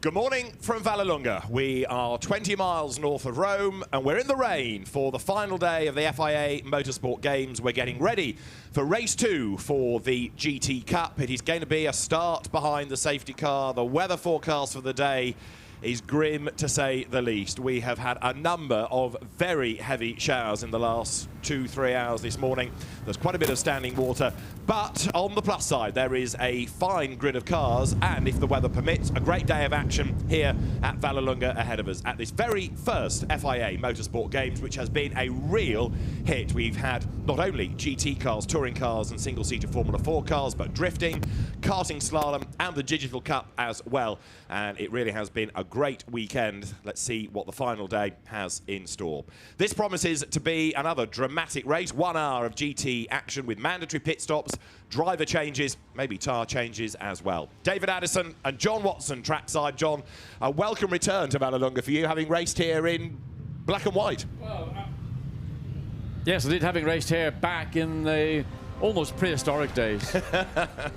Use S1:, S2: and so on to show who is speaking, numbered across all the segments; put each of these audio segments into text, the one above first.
S1: Good morning from Vallelunga. We are 20 miles north of Rome and we're in the rain for the final day of the FIA Motorsport Games. We're getting ready for race 2 for the GT Cup. It is going to be a start behind the safety car. The weather forecast for the day is grim to say the least. We have had a number of very heavy showers in the last 2-3 hours this morning. There's quite a bit of standing water, but on the plus side there is a fine grid of cars and, if the weather permits, a great day of action here at Vallelunga ahead of us at this very first FIA Motorsport Games, which has been a real hit. We've had not only GT cars, touring cars and single-seater Formula 4 cars, but drifting, karting slalom and the digital cup as well, and it really has been a great weekend. Let's see what the final day has in store. This promises to be another dramatic race, 1 hour of GT action with mandatory pit stops, driver changes, maybe tyre changes as well. David Addison and John Watson trackside. John, a welcome return to Vallelunga for you, having raced here in black and white.
S2: Well, yes, I did, having raced here back in the almost prehistoric days.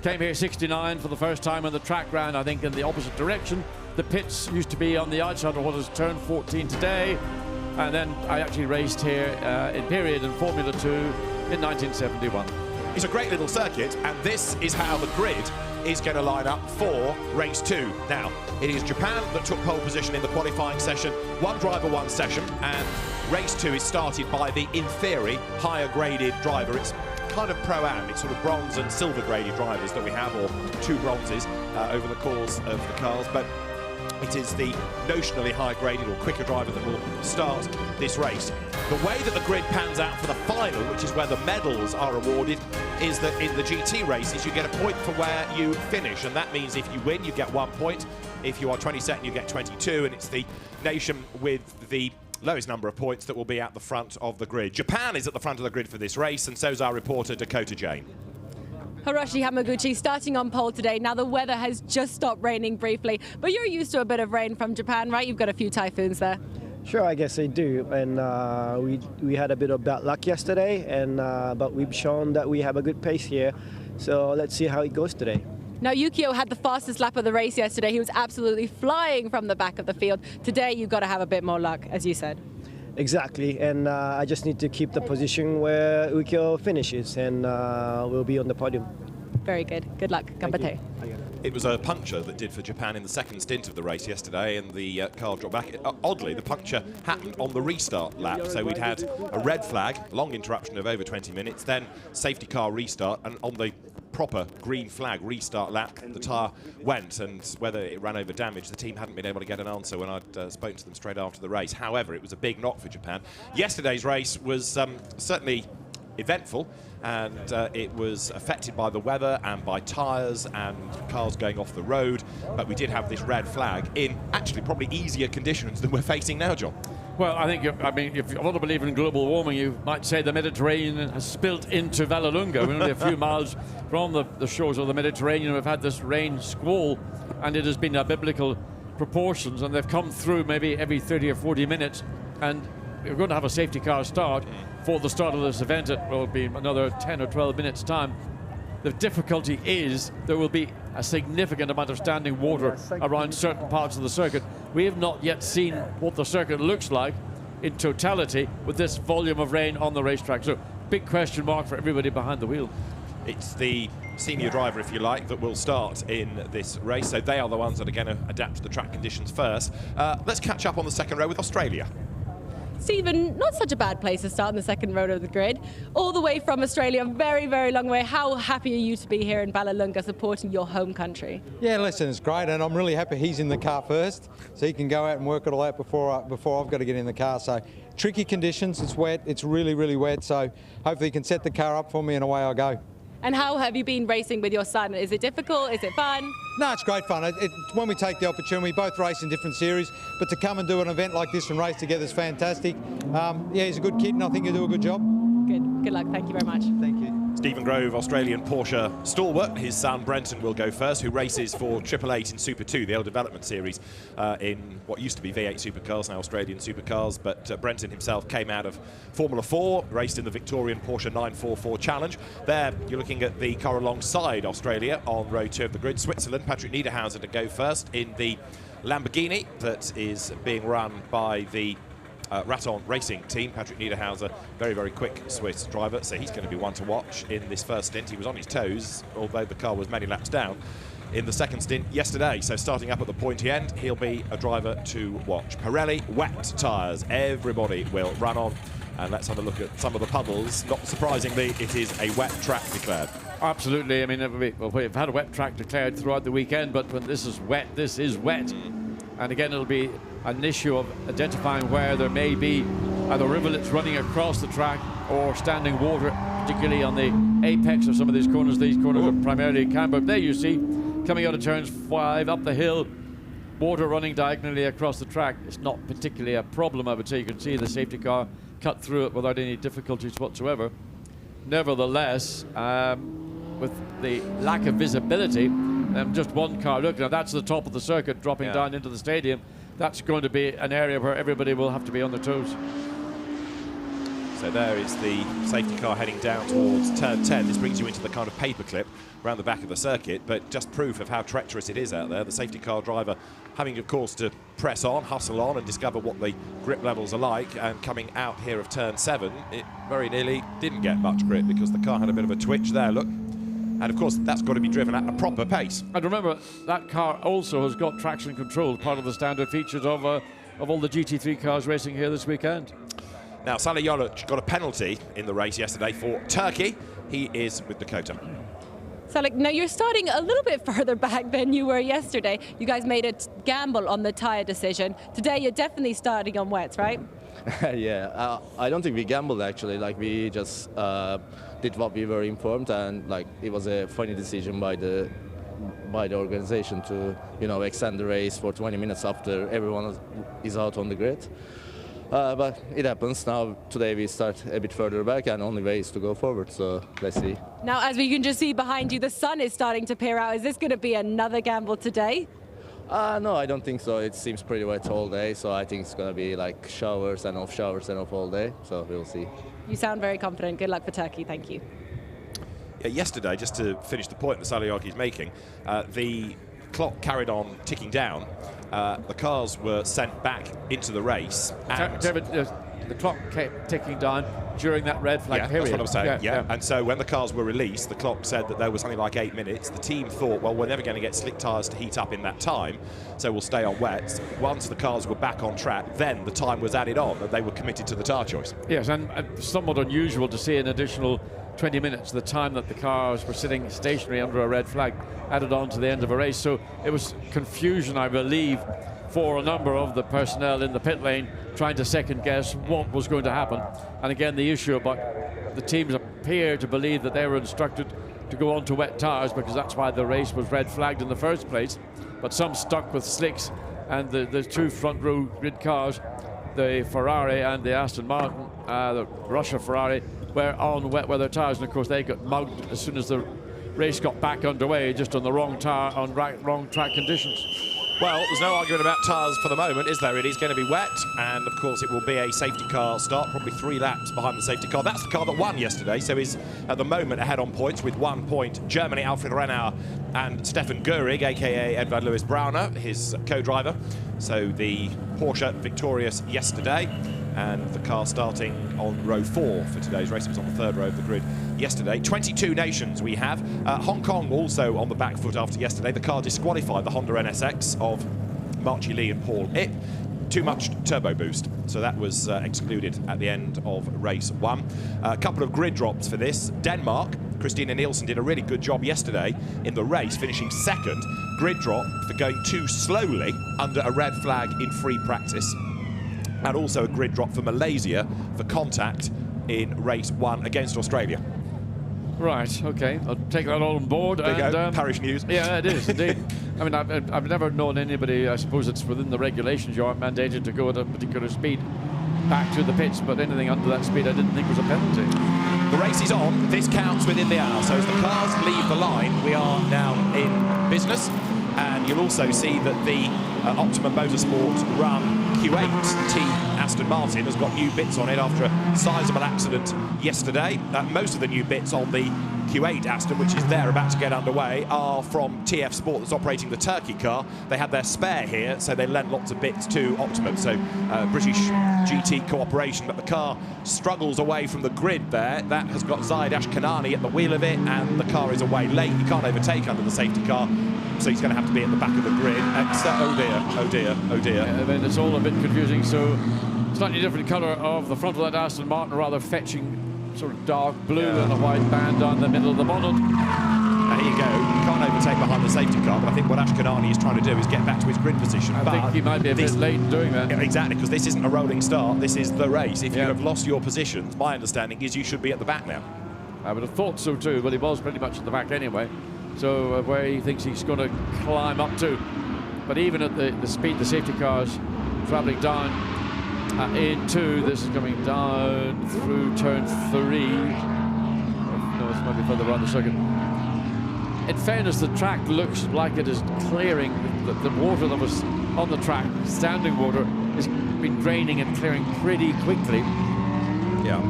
S2: Came here 69 for the first time, and the track ran, I think, in the opposite direction. The pits used to be on the outside of what has turned 14 today. And then I actually raced here in period in Formula 2 in 1971.
S1: It's a great little circuit, and this is how the grid is going to line up for race 2. Now, it is Japan that took pole position in the qualifying session. One driver, one session, and race 2 is started by the, in theory, higher graded driver. It's kind of pro-am. It's sort of bronze and silver graded drivers that we have, or 2 bronzes over the course of the cars. But it is the notionally high-graded or quicker driver that will start this race. The way that the grid pans out for the final, which is where the medals are awarded, is that in the GT races you get a point for where you finish, and that means if you win you get 1 point, if you are 22nd you get 22, and it's the nation with the lowest number of points that will be at the front of the grid. Japan is at the front of the grid for this race, and so is our reporter Dakota Jane.
S3: Hiroshi Hamaguchi starting on pole today. Now the weather has just stopped raining briefly, but you're used to a bit of rain from Japan, right? You've got a few typhoons there.
S4: Sure, I guess I do, and we had a bit of bad luck yesterday, and but we've shown that we have a good pace here, so let's see how it goes today.
S3: Now Yukio had the fastest lap of the race yesterday. He was absolutely flying from the back of the field. Today you've got to have a bit more luck, as you said.
S4: Exactly, and I just need to keep the position where Yukio finishes, and we'll be on the podium.
S3: Very good. Good luck. Ganbatte.
S1: It was a puncture that did for Japan in the second stint of the race yesterday, and the car dropped back. Oddly, the puncture happened on the restart lap, so we'd had a red flag, long interruption of over 20 minutes, then safety car restart, and on the proper green flag restart lap, the tyre went, and whether it ran over damage, the team hadn't been able to get an answer when I'd spoken to them straight after the race. However, it was a big knock for Japan. Yesterday's race was certainly eventful, and it was affected by the weather and by tyres and cars going off the road, but we did have this red flag in actually probably easier conditions than we're facing now, John.
S2: Well, I think, if you want to believe in global warming, you might say the Mediterranean has spilt into Vallelunga. We're only a few miles from the shores of the Mediterranean. We've had this rain squall, and it has been biblical proportions, and they've come through maybe every 30 or 40 minutes, and we're going to have a safety car start for the start of this event. It will be another 10 or 12 minutes' time. The difficulty is there will be a significant amount of standing water around certain parts of the circuit. We have not yet seen what the circuit looks like in totality with this volume of rain on the racetrack. So big question mark for everybody behind the wheel.
S1: It's the senior driver, if you like, that will start in this race, so they are the ones that are going to adapt to the track conditions first. Let's catch up on the second row with Australia.
S3: Stephen, not such a bad place to start in the second row of the grid. All the way from Australia, very, very long way. How happy are you to be here in Vallelunga supporting your home country?
S5: Yeah, listen, it's great, and I'm really happy he's in the car first, so he can go out and work it all out before I've got to get in the car. So tricky conditions, it's wet, it's really, really wet, so hopefully he can set the car up for me and away I go.
S3: And how have you been racing with your son? Is it difficult? Is it fun?
S5: No, it's great fun. When we take the opportunity, we both race in different series, but to come and do an event like this and race together is fantastic. Yeah, he's a good kid, and I think he'll do a good job.
S3: Good luck. Thank you very much.
S5: Thank you.
S1: Stephen Grove, Australian Porsche stalwart. His son Brenton will go first, who races for 888 in Super 2, the old development series in what used to be V8 supercars, now Australian supercars. But Brenton himself came out of Formula 4, raced in the Victorian Porsche 944 Challenge. There, you're looking at the car alongside Australia on row 2 of the grid. Switzerland, Patrick Niederhauser to go first in the Lamborghini that is being run by the Raton Racing team. Patrick Niederhauser, very, very quick Swiss driver, so he's going to be one to watch in this first stint. He was on his toes, although the car was many laps down in the second stint yesterday. So starting up at the pointy end, he'll be a driver to watch. Pirelli, wet tyres, everybody will run on. And let's have a look at some of the puddles. Not surprisingly, it is a wet track declared.
S2: Absolutely. I mean, we've had a wet track declared throughout the weekend, but when this is wet, this is wet. And again, it'll be an issue of identifying where there may be either rivulets running across the track or standing water, particularly on the apex of some of these corners. These corners are primarily camber. There you see, coming out of turns 5 up the hill, water running diagonally across the track. It's not particularly a problem, I would say. You can see the safety car cut through it without any difficulties whatsoever. Nevertheless, with the lack of visibility, just one car looking, and that's the top of the circuit dropping down into the stadium. That's going to be an area where everybody will have to be on their toes.
S1: So there is the safety car heading down towards turn 10. This brings you into the kind of paperclip around the back of the circuit, but just proof of how treacherous it is out there. The safety car driver having, of course, to press on, hustle on, and discover what the grip levels are like. And coming out here of turn 7, it very nearly didn't get much grip because the car had a bit of a twitch there, look. And of course, that's got to be driven at a proper pace.
S2: And remember, that car also has got traction control, part of the standard features of all the GT3 cars racing here this weekend.
S1: Now, Salih Yoluch got a penalty in the race yesterday for Turkey. He is with Dakota.
S3: Salih, now you're starting a little bit further back than you were yesterday. You guys made a gamble on the tyre decision. Today, you're definitely starting on wets, right?
S6: Yeah, I don't think we gambled actually. Like we just did what we were informed, and like it was a funny decision by the organization to extend the race for 20 minutes after everyone is out on the grid. But it happens. Now today we start a bit further back, and only way is to go forward. So let's see.
S3: Now, as we can just see behind you, the sun is starting to peer out. Is this going to be another gamble today?
S6: No, I don't think so. It seems pretty wet all day, so I think it's going to be like showers and off all day. So we'll see.
S3: You sound very confident. Good luck for Turkey. Thank you.
S1: Yeah, yesterday, just to finish the point that Salih is making, the clock carried on ticking down. The cars were sent back into the race. And
S2: David, the clock kept ticking down during that red flag period.
S1: That's what I'm saying. Yeah. And so when the cars were released, the clock said that there was something like 8 minutes. The team thought, well, we're never going to get slick tyres to heat up in that time, so we'll stay on wets. Once the cars were back on track, then the time was added on, and they were committed to the tyre choice.
S2: Yes, and somewhat unusual to see an additional 20 minutes, the time that the cars were sitting stationary under a red flag, added on to the end of a race. So it was confusion, I believe, for a number of the personnel in the pit lane trying to second guess what was going to happen. And again, the issue about the teams appear to believe that they were instructed to go on to wet tyres because that's why the race was red flagged in the first place. But some stuck with slicks, and the two front row grid cars, the Ferrari and the Aston Martin, the Russia Ferrari, were on wet weather tyres, and of course they got mugged as soon as the race got back underway, just on the wrong tyre, on wrong track conditions.
S1: Well, there's no argument about tyres for the moment, is there? It is going to be wet, and of course it will be a safety car start, probably 3 laps behind the safety car. That's the car that won yesterday, so is at the moment ahead on points with 1 point. Germany, Alfred Renauer and Stefan Görig, aka Edvard Lewis Brauner, his co-driver. So the Porsche victorious yesterday, and the car starting on row 4 for today's race. It was on the 3rd row of the grid yesterday. 22 nations we have. Hong Kong also on the back foot after yesterday. The car disqualified the Honda NSX of Marchie Lee and Paul Ip. Too much turbo boost, so that was excluded at the end of race 1. A couple of grid drops for this. Denmark, Christina Nielsen did a really good job yesterday in the race, finishing 2nd. Grid drop for going too slowly under a red flag in free practice. And also a grid drop for Malaysia for contact in race 1 against Australia.
S2: Right, okay, I'll take that all on board.
S1: There you go, parish news.
S2: Yeah, it is indeed. I mean, I've never known anybody, I suppose it's within the regulations, you aren't mandated to go at a particular speed back to the pits, but anything under that speed I didn't think was a penalty.
S1: The race is on, this counts within the hour, so as the cars leave the line, we are now in business, and you'll also see that the Optimum Motorsport run Q8 team Aston Martin has got new bits on it after a sizable accident yesterday. Most of the new bits on the Q8 Aston, which is there about to get underway, are from TF Sport that's operating the Turkey car. They had their spare here, so they lent lots of bits to Optimum. So British GT cooperation, but the car struggles away from the grid there. That has got Zaid Ashkanani at the wheel of it, and the car is away late. You can't overtake under the safety car, so he's going to have to be at the back of the grid. Oh dear, oh dear, oh dear.
S2: Yeah, I mean, it's all a bit confusing. So slightly different colour of the front of that Aston Martin, rather fetching sort of dark blue and a white band down the middle of the bonnet.
S1: There you go. You can't overtake behind the safety car, but I think what Ashkanani is trying to do is get back to his grid position.
S2: I think he might be a bit late in doing that.
S1: Exactly, because this isn't a rolling start. This is the race. If you have lost your positions, my understanding is you should be at the back now.
S2: I would have thought so too, but he was pretty much at the back anyway. So where he thinks he's going to climb up to. But even at the speed the safety car's travelling down into, this is coming down through turn 3. No, this might be further on the circuit. In fairness, the track looks like it is clearing. The water that was on the track, standing water, has been draining and clearing pretty quickly.
S1: Yeah.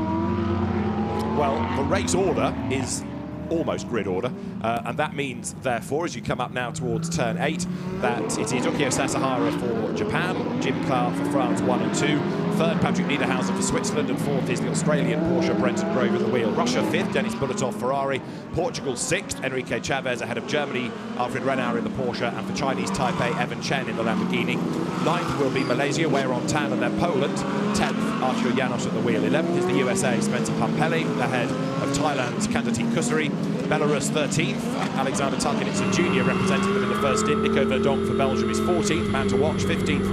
S1: Well, the race order is almost grid order, and that means, therefore, as you come up now towards turn 8, that it is Ukio Sasahara for Japan, Jim Clark for France 1 and 2, third Patrick Niederhauser for Switzerland, and fourth is the Australian Porsche Brenton Grove at the wheel. Russia fifth, Denis Bulatov Ferrari, Portugal sixth, Enrique Chavez ahead of Germany, Alfred Renauer in the Porsche, and for Chinese Taipei, Evan Chen in the Lamborghini. Ninth will be Malaysia, Weiron Tan, and then Poland. 10th, Archie Janos at the wheel. 11th is the USA, Spencer Pampelli, ahead of Thailand's Kandatin Kusuri. Belarus 13th, Alexander Tarkinitsa Jr. representing them in the first stint. Nico Verdonk for Belgium is 14th, man to watch. 15th,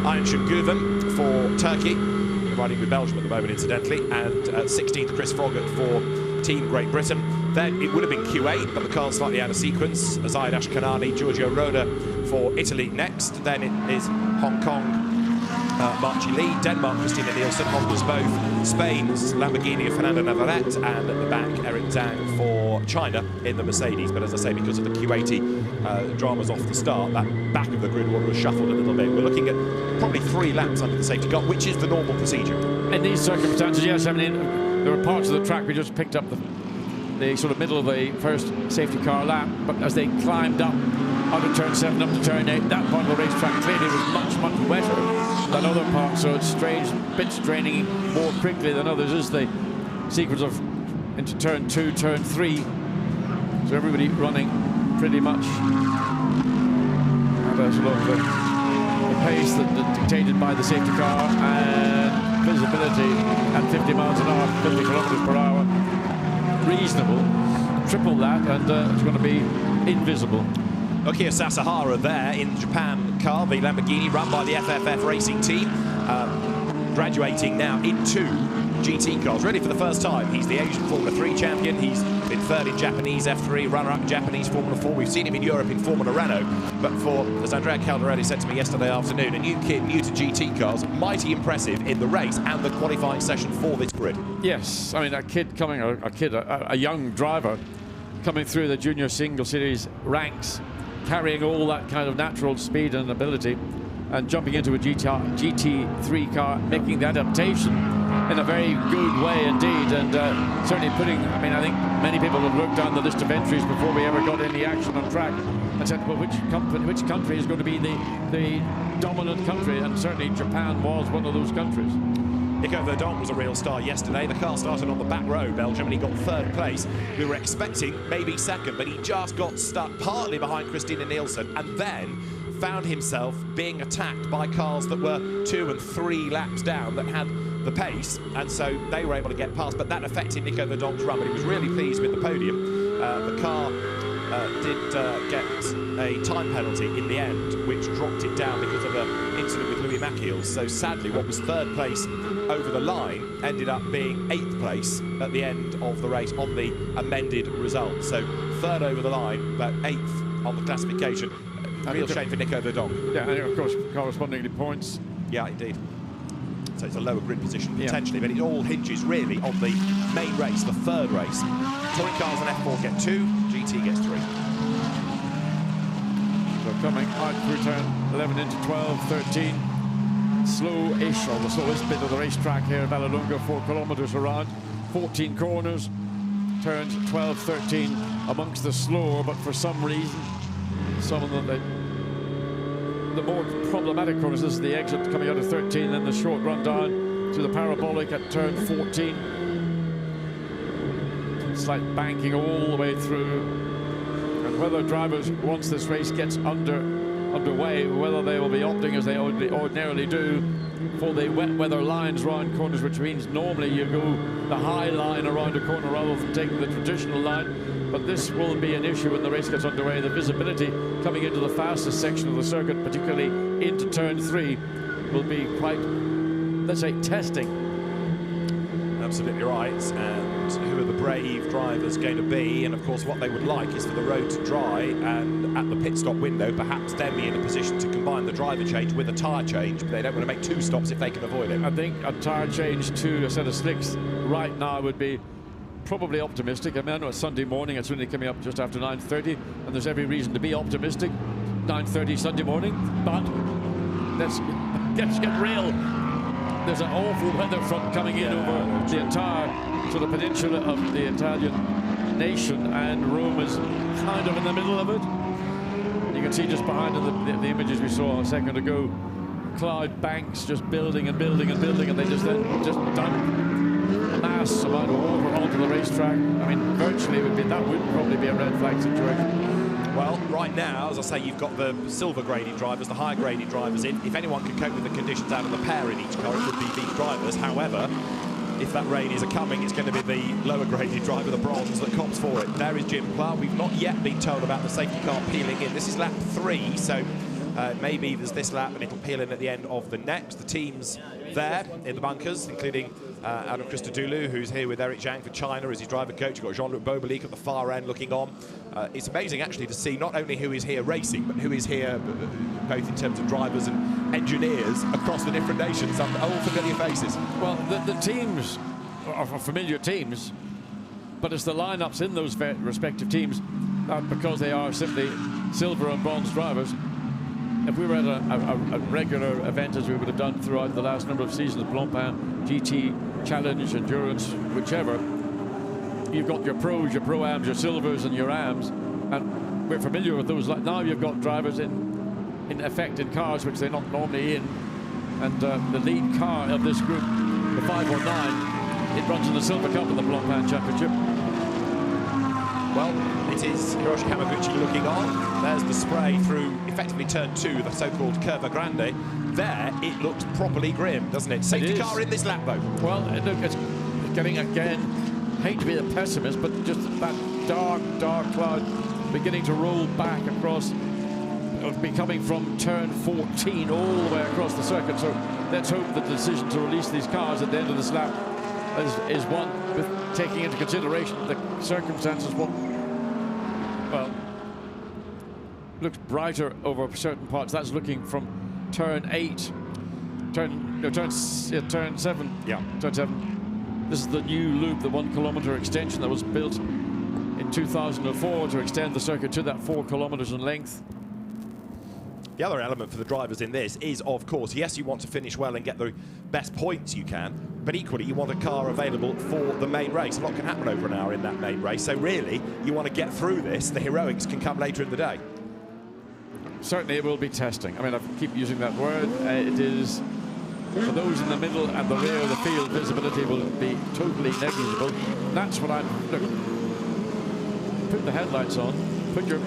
S1: Ayhan Şengüven for Turkey, riding with Belgium at the moment incidentally, and 16th Chris Froggatt for Team Great Britain. Then it would have been Q8, but the car's slightly out of sequence. Zaid Ashkanani, Giorgio Roda for Italy next. Then it is Hong Kong, Marchi Lee, Denmark, Christina Nielsen, Honda's both, Spain's Lamborghini of Fernando Navarrete, and at the back, Eric Zhang for China in the Mercedes. But as I say, because of the Q80 dramas off the start, that back of the grid order has shuffled a little bit. We're looking at probably 3 laps under the safety car, which is the normal procedure.
S2: In these circumstances, yes, I mean, there were parts of the track we just picked up the sort of middle of the first safety car lap, but as they climbed up out of turn 7 up to turn 8, that part of the racetrack clearly was much, much wetter than other parts, so it's strange, bits draining more quickly than others is the sequence of into turn 2, turn 3. So everybody running pretty much at a sort of the pace that dictated by the safety car, and visibility at 50 miles an hour, 50 kilometers per hour. Reasonable. Triple that, and it's going to be invisible.
S1: Ukio Sasahara there in the Japan car, the Lamborghini run by the FFF racing team, graduating now into GT cars. Really for the first time, he's the Asian Formula 3 champion. He's been third in Japanese F3, runner-up in Japanese Formula 4. We've seen him in Europe in Formula Renault, but for, as Andrea Caldarelli said to me yesterday afternoon, a new kid, new to GT cars, mighty impressive in the race and the qualifying session for this grid.
S2: Yes, I mean, a young driver coming through the junior single series ranks, carrying all that kind of natural speed and ability, and jumping into a GT3 car, making the adaptation in a very good way indeed, and certainly putting, I mean, I think many people have looked down the list of entries before we ever got any action on track and said, well, which country is going to be the dominant country, and certainly Japan was one of those countries.
S1: Nico Verdonk was a real star yesterday. The car started on the back row, Belgium, and he got third place. We were expecting maybe second, but he just got stuck partly behind Christina Nielsen, and then found himself being attacked by cars that were 2 and 3 laps down that had the pace, and so they were able to get past, but that affected Nico Verdonk's run, but he was really pleased with the podium. The car did get a time penalty in the end, which dropped it down because of an incident with Louis Machiels. So sadly, what was third place over the line ended up being 8th place at the end of the race on the amended result. So third over the line, but 8th on the classification. A real shame for Nico Verdonk.
S2: Yeah, and of course, correspondingly points.
S1: Yeah, indeed. So it's a lower grid position potentially, but it all hinges really on the main race, the third race. Touring cars and F4 get 2, GT gets 3.
S2: So coming out through turn 11 into 12, 13. Slow-ish, or the slowest bit of the racetrack here at Vallelunga, 4 kilometers around, 14 corners. turns 12, 13 amongst the slower, but for some reason, some of them, the more problematic corners, this is the exit coming out of 13, then the short run down to the parabolic at turn 14. Slight banking all the way through. And whether drivers, once this race gets underway, whether they will be opting, as they ordinarily do, for the wet weather lines around corners, which means normally you go the high line around a corner rather than taking the traditional line. But this will be an issue when the race gets underway. The visibility coming into the fastest section of the circuit, particularly into turn 3, will be quite, let's say, testing.
S1: Absolutely right. And who are the brave drivers going to be? And of course, what they would like is for the road to dry, and at the pit stop window, perhaps then be in a position to combine the driver change with a tyre change. But they don't want to make 2 stops if they can avoid it.
S2: I think a tyre change to a set of slicks right now would be probably optimistic. I mean, I know it's Sunday morning, it's only coming up just after 9:30, and there's every reason to be optimistic. 9:30 Sunday morning, but let's get real. There's an awful weather front coming in over the entire sort of peninsula of the Italian nation, and Rome is kind of in the middle of it. You can see just behind the images we saw a second ago, cloud banks just building and building and building, and they just dump a mass amount of water onto the racetrack. I mean, virtually that would probably be a red flag situation.
S1: Well, right now, as I say, you've got the silver graded drivers, the higher graded drivers in. If anyone can cope with the conditions out of the pair in each car, it would be these drivers. However, if that rain is a-coming, it's going to be the lower graded driver, the bronze, that cops for it. There is Jim Clark. We've not yet been told about the safety car peeling in. This is lap 3, so maybe there's this lap and it'll peel in at the end of the next. The teams there in the bunkers, including Adam Christodoulou, who's here with Eric Zhang for China as his driver coach. You've got Jean-Luc Bobelic at the far end looking on. It's amazing actually to see not only who is here racing, but who is here both in terms of drivers and engineers across the different nations. Some old familiar faces.
S2: Well, the teams are familiar teams, but it's the lineups in those respective teams, because they are simply silver and bronze drivers. If we were at a regular event, as we would have done throughout the last number of seasons, Blancpain, GT, Challenge, Endurance, whichever, you've got your pros, your pro-ams, your silvers and your ams, and we're familiar with those. Now you've got drivers in effect in cars which they're not normally in, and the lead car of this group, the 509, it runs in the Silver Cup of the Blancpain Championship.
S1: Well, it is Hiroshi Kawaguchi looking on. There's the spray through effectively turn 2, the so-called Curva Grande. There, it looks properly grim, doesn't it? Safety car in this lap, though.
S2: Well, look, it's getting again, hate to be the pessimist, but just that dark, dark cloud beginning to roll back across, be coming from turn 14 all the way across the circuit. So let's hope that the decision to release these cars at the end of this lap is one with taking into consideration the circumstances. Well, looks brighter over certain parts. That's looking from turn 8, turn 7.
S1: Yeah,
S2: turn 7. This is the new loop, the 1 kilometer extension that was built in 2004 to extend the circuit to that 4 kilometers in length.
S1: The other element for the drivers in this is, of course, yes, you want to finish well and get the best points you can, but equally you want a car available for the main race. A lot can happen over an hour in that main race, so really you want to get through this. The heroics can come later in the day.
S2: Certainly it will be testing. I mean, I keep using that word. It is, for those in the middle and the rear of the field, visibility will be totally negligible. That's what I'm, look, put the headlights on, put your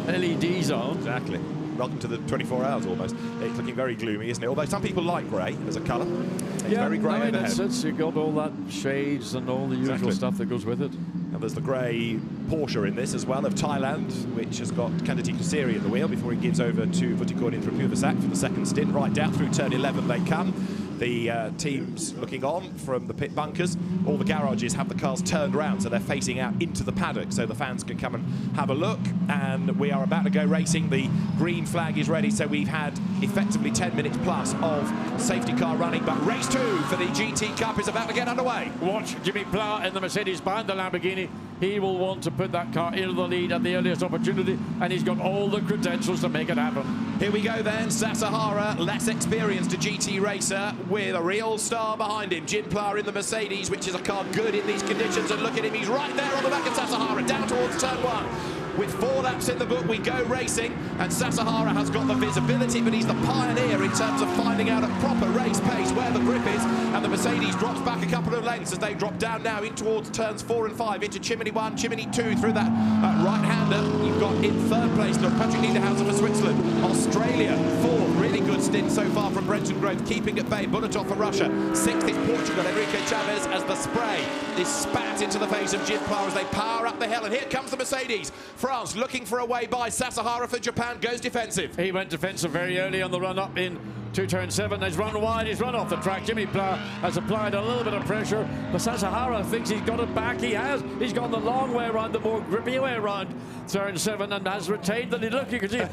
S2: LEDs on.
S1: Exactly. Welcome to the 24 hours almost. It's looking very gloomy, isn't it? Although some people like grey as a colour. It's very grey overhead.
S2: You've got all that shades and all the usual stuff that goes with it.
S1: And there's the grey Porsche in this as well, of Thailand, which has got Kandati Kusiri at the wheel before he gives over to Vutikornin from Puvasak for the second stint. Right down through turn 11 they come. The teams looking on from the pit bunkers. All the garages have the cars turned around, so they're facing out into the paddock, so the fans can come and have a look. And we are about to go racing. The green flag is ready, so we've had effectively 10 minutes plus of safety car running. But race 2 for the GT Cup is about to get underway.
S2: Watch Jimmy Pla in the Mercedes behind the Lamborghini. He will want to put that car into the lead at the earliest opportunity, and he's got all the credentials to make it happen.
S1: Here we go then, Sasahara, less experienced, a GT racer with a real star behind him. Jim Pla in the Mercedes, which is a car good in these conditions, and look at him, he's right there on the back of Sasahara, down towards turn 1. With 4 laps in the book, we go racing, and Sasahara has got the visibility, but he's the pioneer in terms of finding out at proper race pace where the grip is, and the Mercedes drops back a couple of lengths as they drop down now in towards turns 4 and 5, into Chimney 1, Chimney 2, through that right-hander. You've got in 3rd place, look, Patrick Niederhauser for Switzerland. Australia, 4th, really good stint so far from Brenton Grove, keeping at bay. Bulatov for Russia. 6th is Portugal, Enrique Chavez, as the spray is spat into the face of Jim Pla as they power up the hill, and here comes the Mercedes. France looking for a way by. Sasahara for Japan goes defensive.
S2: He went defensive very early on the run-up in to turn 7. He's run wide, he's run off the track. Jimmy Pla has applied a little bit of pressure, but Sasahara thinks he's got it back. He has. He's gone the long way around, the more grippy way around turn 7, and has retained the lead. Look, you can see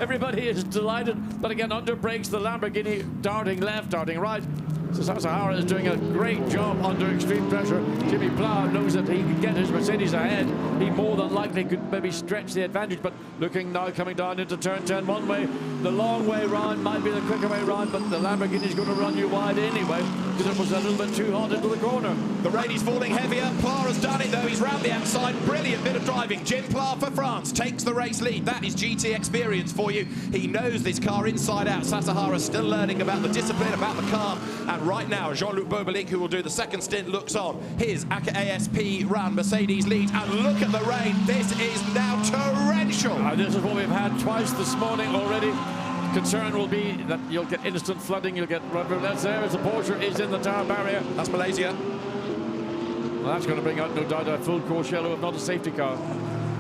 S2: everybody is delighted, but again, under brakes the Lamborghini, darting left, darting right. So Sasahara is doing a great job under extreme pressure. Jimmy Pla knows that he can get his Mercedes ahead. He more than likely could maybe stretch the advantage, but looking now coming down into turn 10 one way. The long way round might be the quicker way round, but the Lamborghini's going to run you wide anyway, because it was a little bit too hot into the corner.
S1: The rain is falling heavier. Pla has done it though. He's round the outside. Brilliant bit of driving. Jim Pla for France takes the race lead. That is GT experience for you. He knows this car inside out. Sasahara still learning about the discipline, about the car, and right now Jean-Luc Bobelink, who will do the 2nd stint, looks on. His ASP run, Mercedes leads, and look at the rain. This is now torrential.
S2: This is what we've had twice this morning already. Concern will be that you'll get instant flooding, you'll get rubber. That's there as the Porsche is in the tower barrier.
S1: That's Malaysia.
S2: Well, that's going to bring out no doubt a full course yellow, if not a safety car.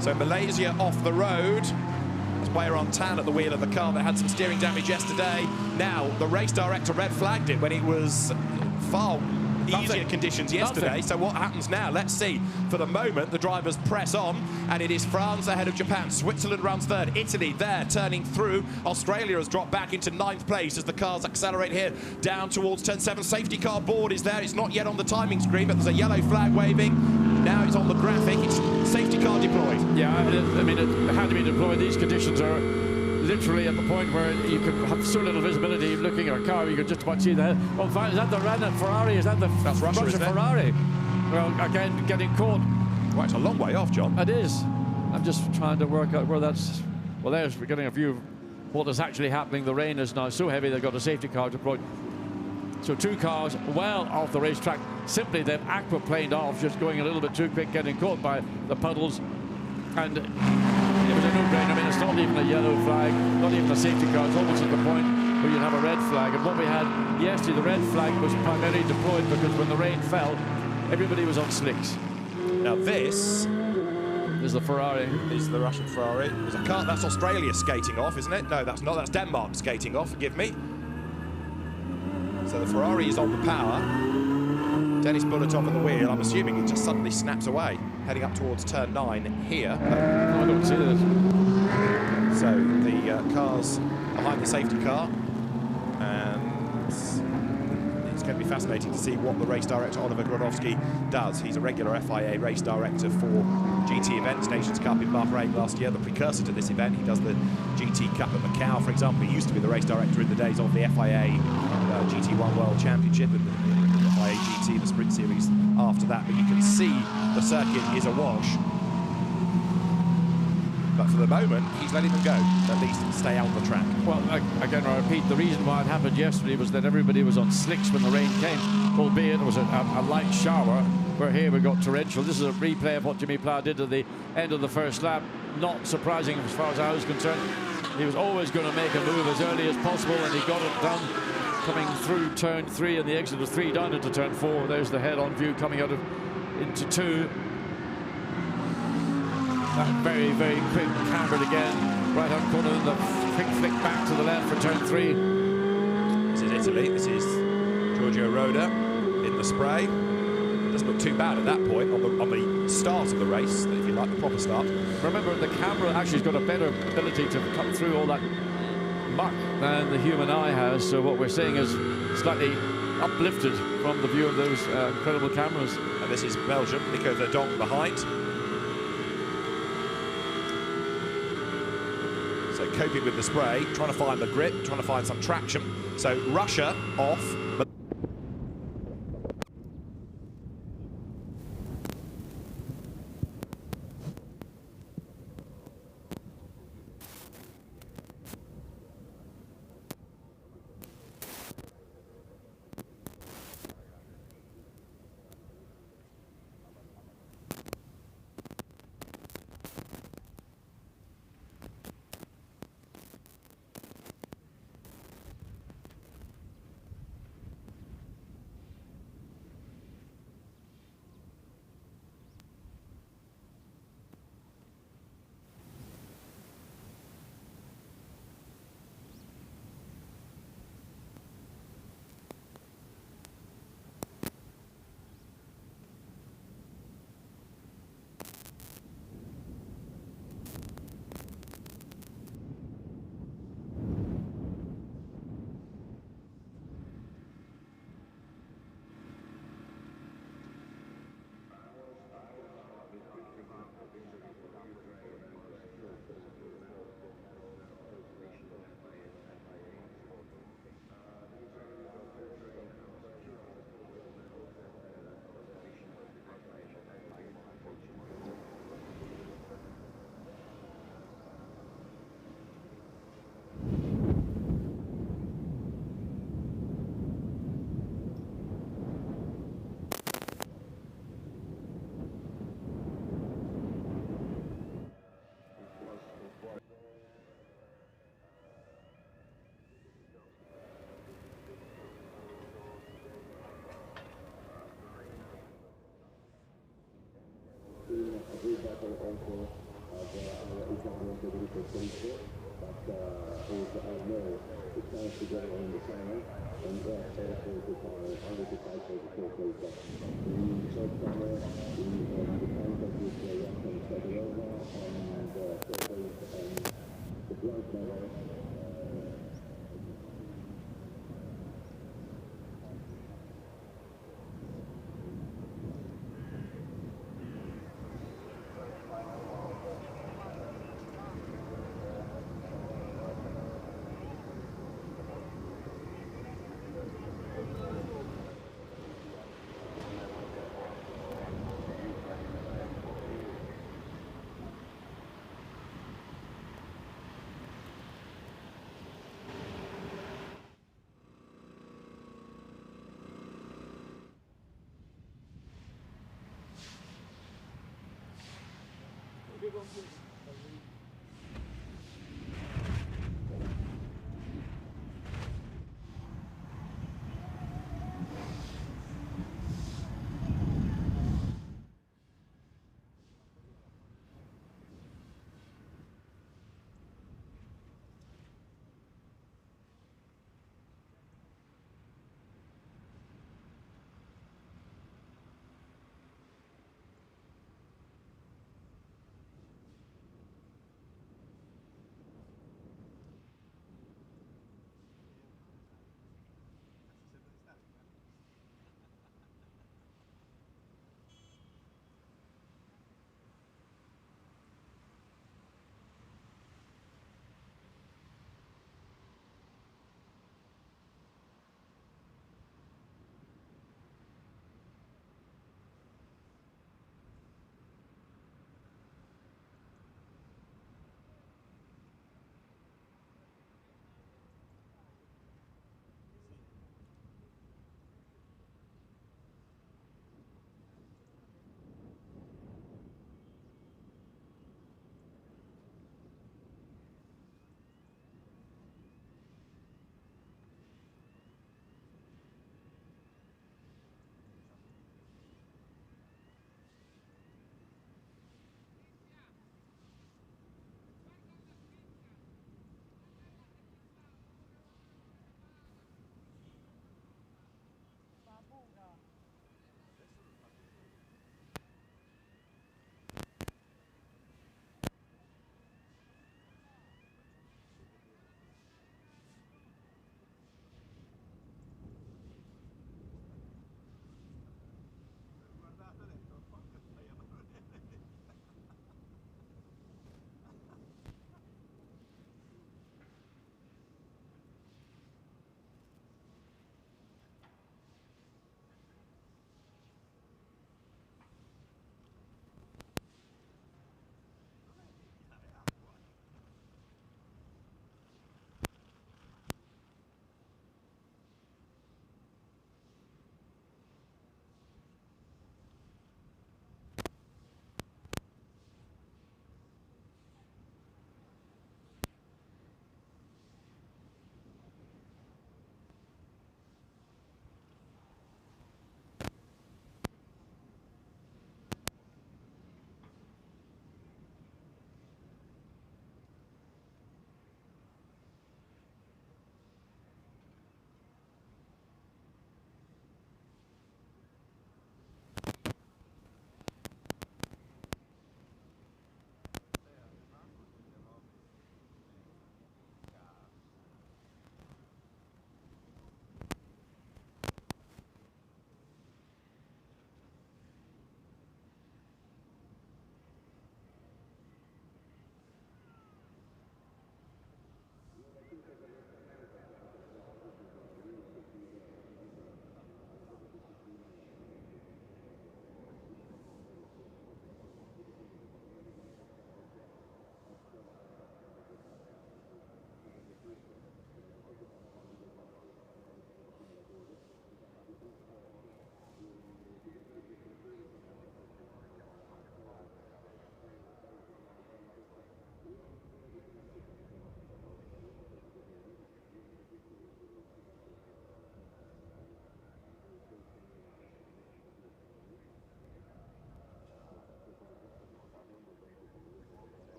S1: So Malaysia off the road. That's Weyer on tan at the wheel of the car that had some steering damage yesterday. Now, the race director red flagged it when it was far easier conditions yesterday. So what happens now? Let's see. For the moment, the drivers press on, and it is France ahead of Japan. Switzerland runs 3rd. Italy there, turning through. Australia has dropped back into 9th place as the cars accelerate here down towards turn 7. Safety car board is there. It's not yet on the timing screen, but there's a yellow flag waving. Now it's on the graphic. It's safety car deployed.
S2: Yeah, I mean, it had to be deployed. These conditions are literally at the point where you could have so little visibility looking at a car, you could just about see the head. Oh, is that the Renault Ferrari? Is that the Russia Ferrari? Well, again, getting caught.
S1: Well, it's a long way off, John.
S2: It is. I'm just trying to work out where that's... Well, there's, we're getting a view of what is actually happening. The rain is now so heavy they've got a safety car deployed. So 2 cars well off the racetrack. Simply they've aquaplaned off, just going a little bit too quick, getting caught by the puddles. And it was a no-brainer. I mean, it's not even a yellow flag, not even a safety car. It's almost at the point where you'd have a red flag. And what we had yesterday, the red flag was primarily deployed because when the rain fell, everybody was on slicks.
S1: Now this
S2: is the Ferrari.
S1: Is the Russian Ferrari. There's a car, that's Australia skating off, isn't it? No, that's not. That's Denmark skating off, forgive me. So the Ferrari is on the power. Dennis Bulatov at the wheel. I'm assuming it just suddenly snaps away, heading up towards turn 9 here.
S2: No, I don't see this.
S1: So the car's behind the safety car, and it's going to be fascinating to see what the race director Oliver Grodowski does. He's a regular FIA race director for GT events, Nations Cup in Bahrain last year, the precursor to this event. He does the GT Cup at Macau, for example. He used to be the race director in the days of the FIA GT1 World Championship and the FIA GT, the Sprint Series after that. But you can see the circuit is awash. But for the moment, he's letting them go, at least stay out of the track.
S2: Well, again, I repeat, the reason why it happened yesterday was that everybody was on slicks when the rain came, albeit it was a light shower, where here we got torrential. This is a replay of what Jimmy Pla did at the end of the first lap. Not surprising as far as I was concerned. He was always going to make a move as early as possible, and he got it done. Coming through turn 3 and the exit of 3 down into turn 4. There's the head-on view coming out of into 2. That very, very quick cambered again. Right-hand corner, and the quick flick back to the left for turn 3.
S1: This is Italy. This is Giorgio Roda in the spray. Doesn't look too bad at that point on the start of the race, if you like, the proper start.
S2: Remember, the camera actually has got a better ability to cut through all that muck than the human eye has, so what we're seeing is slightly uplifted from the view of those incredible cameras.
S1: And this is Belgium, Nico Verdonk behind. So coping with the spray, trying to find the grip, trying to find some traction. So Russia off.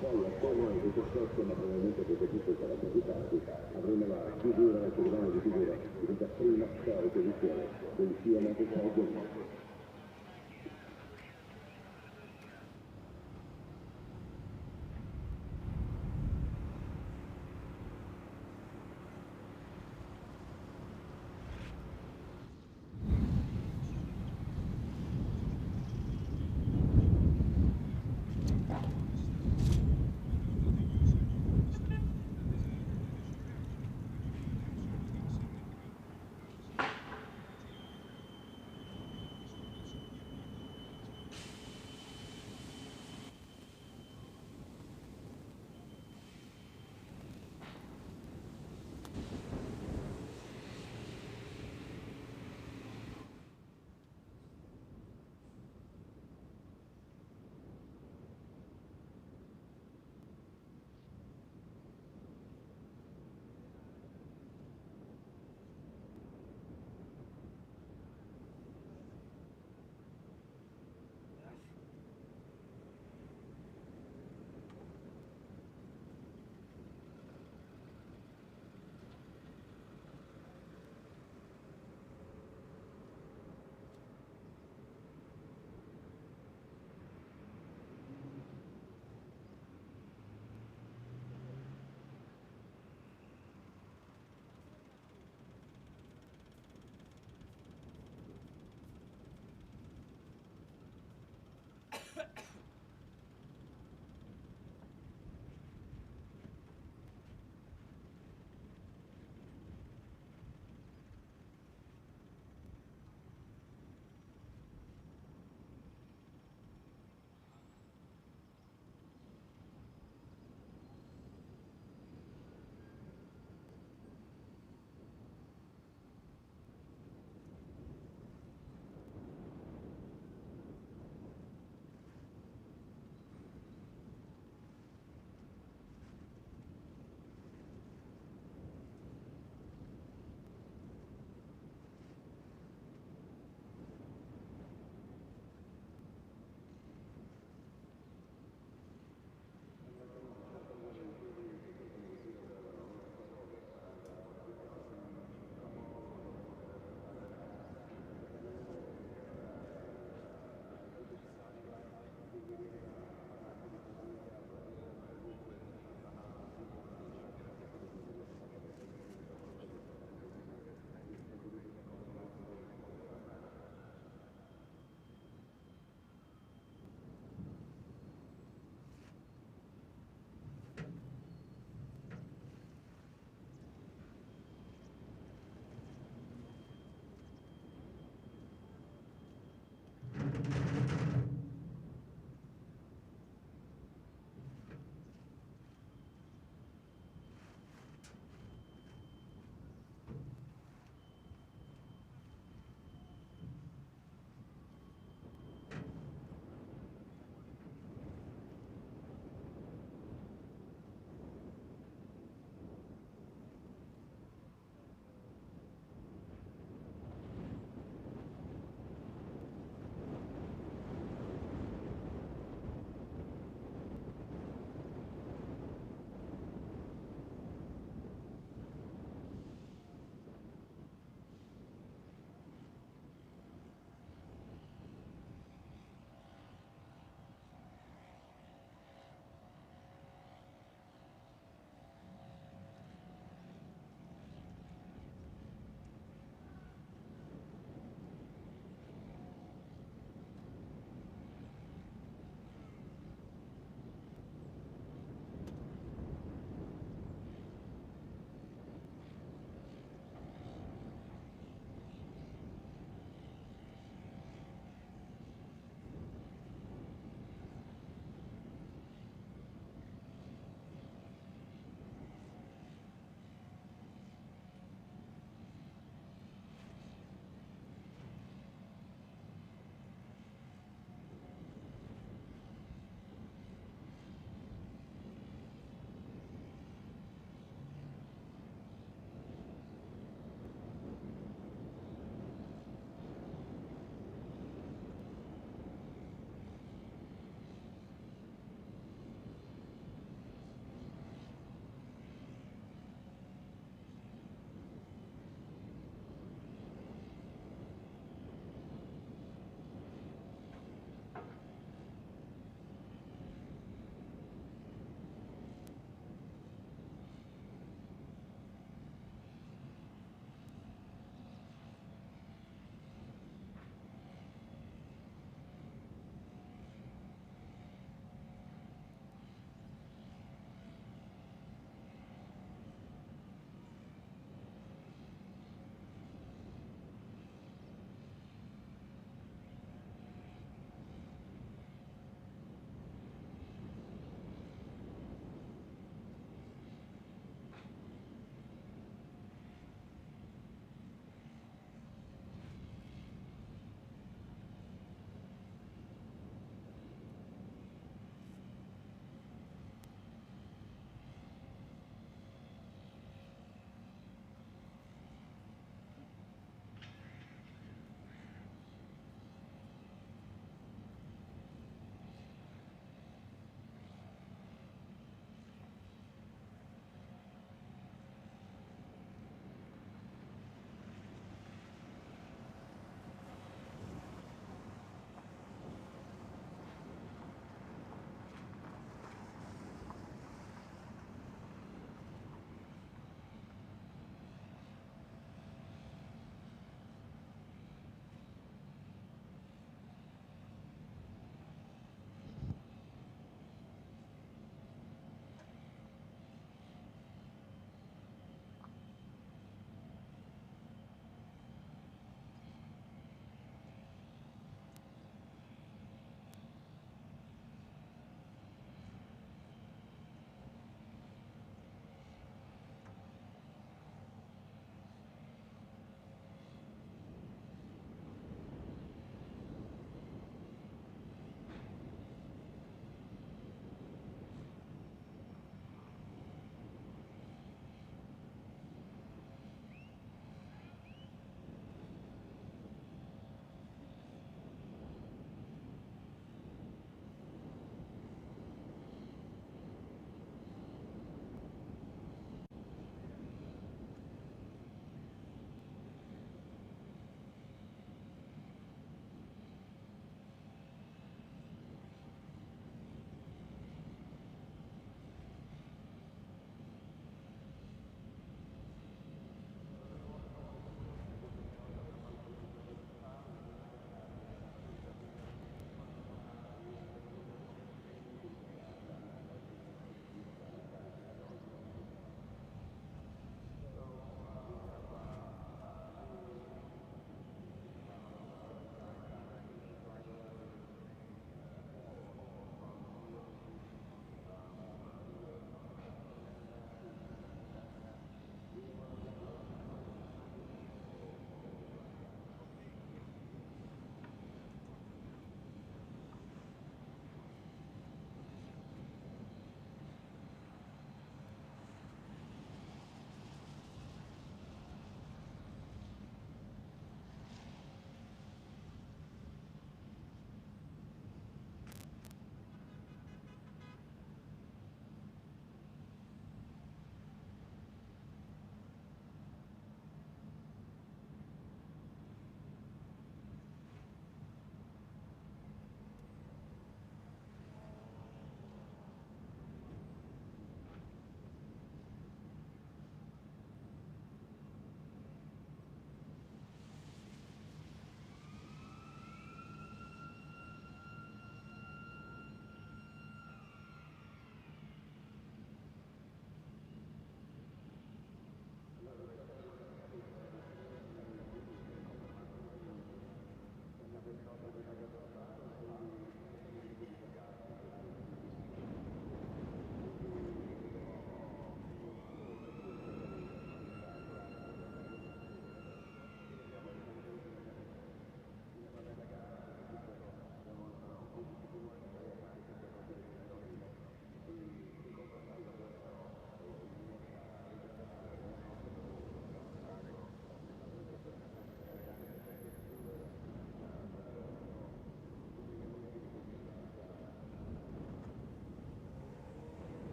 S7: poi appena il successo naturalmente proseguito sarà capitati, avremo la chiusura, la cerimonia di chiusura di questa prima storica edizione del FIA Motorsport.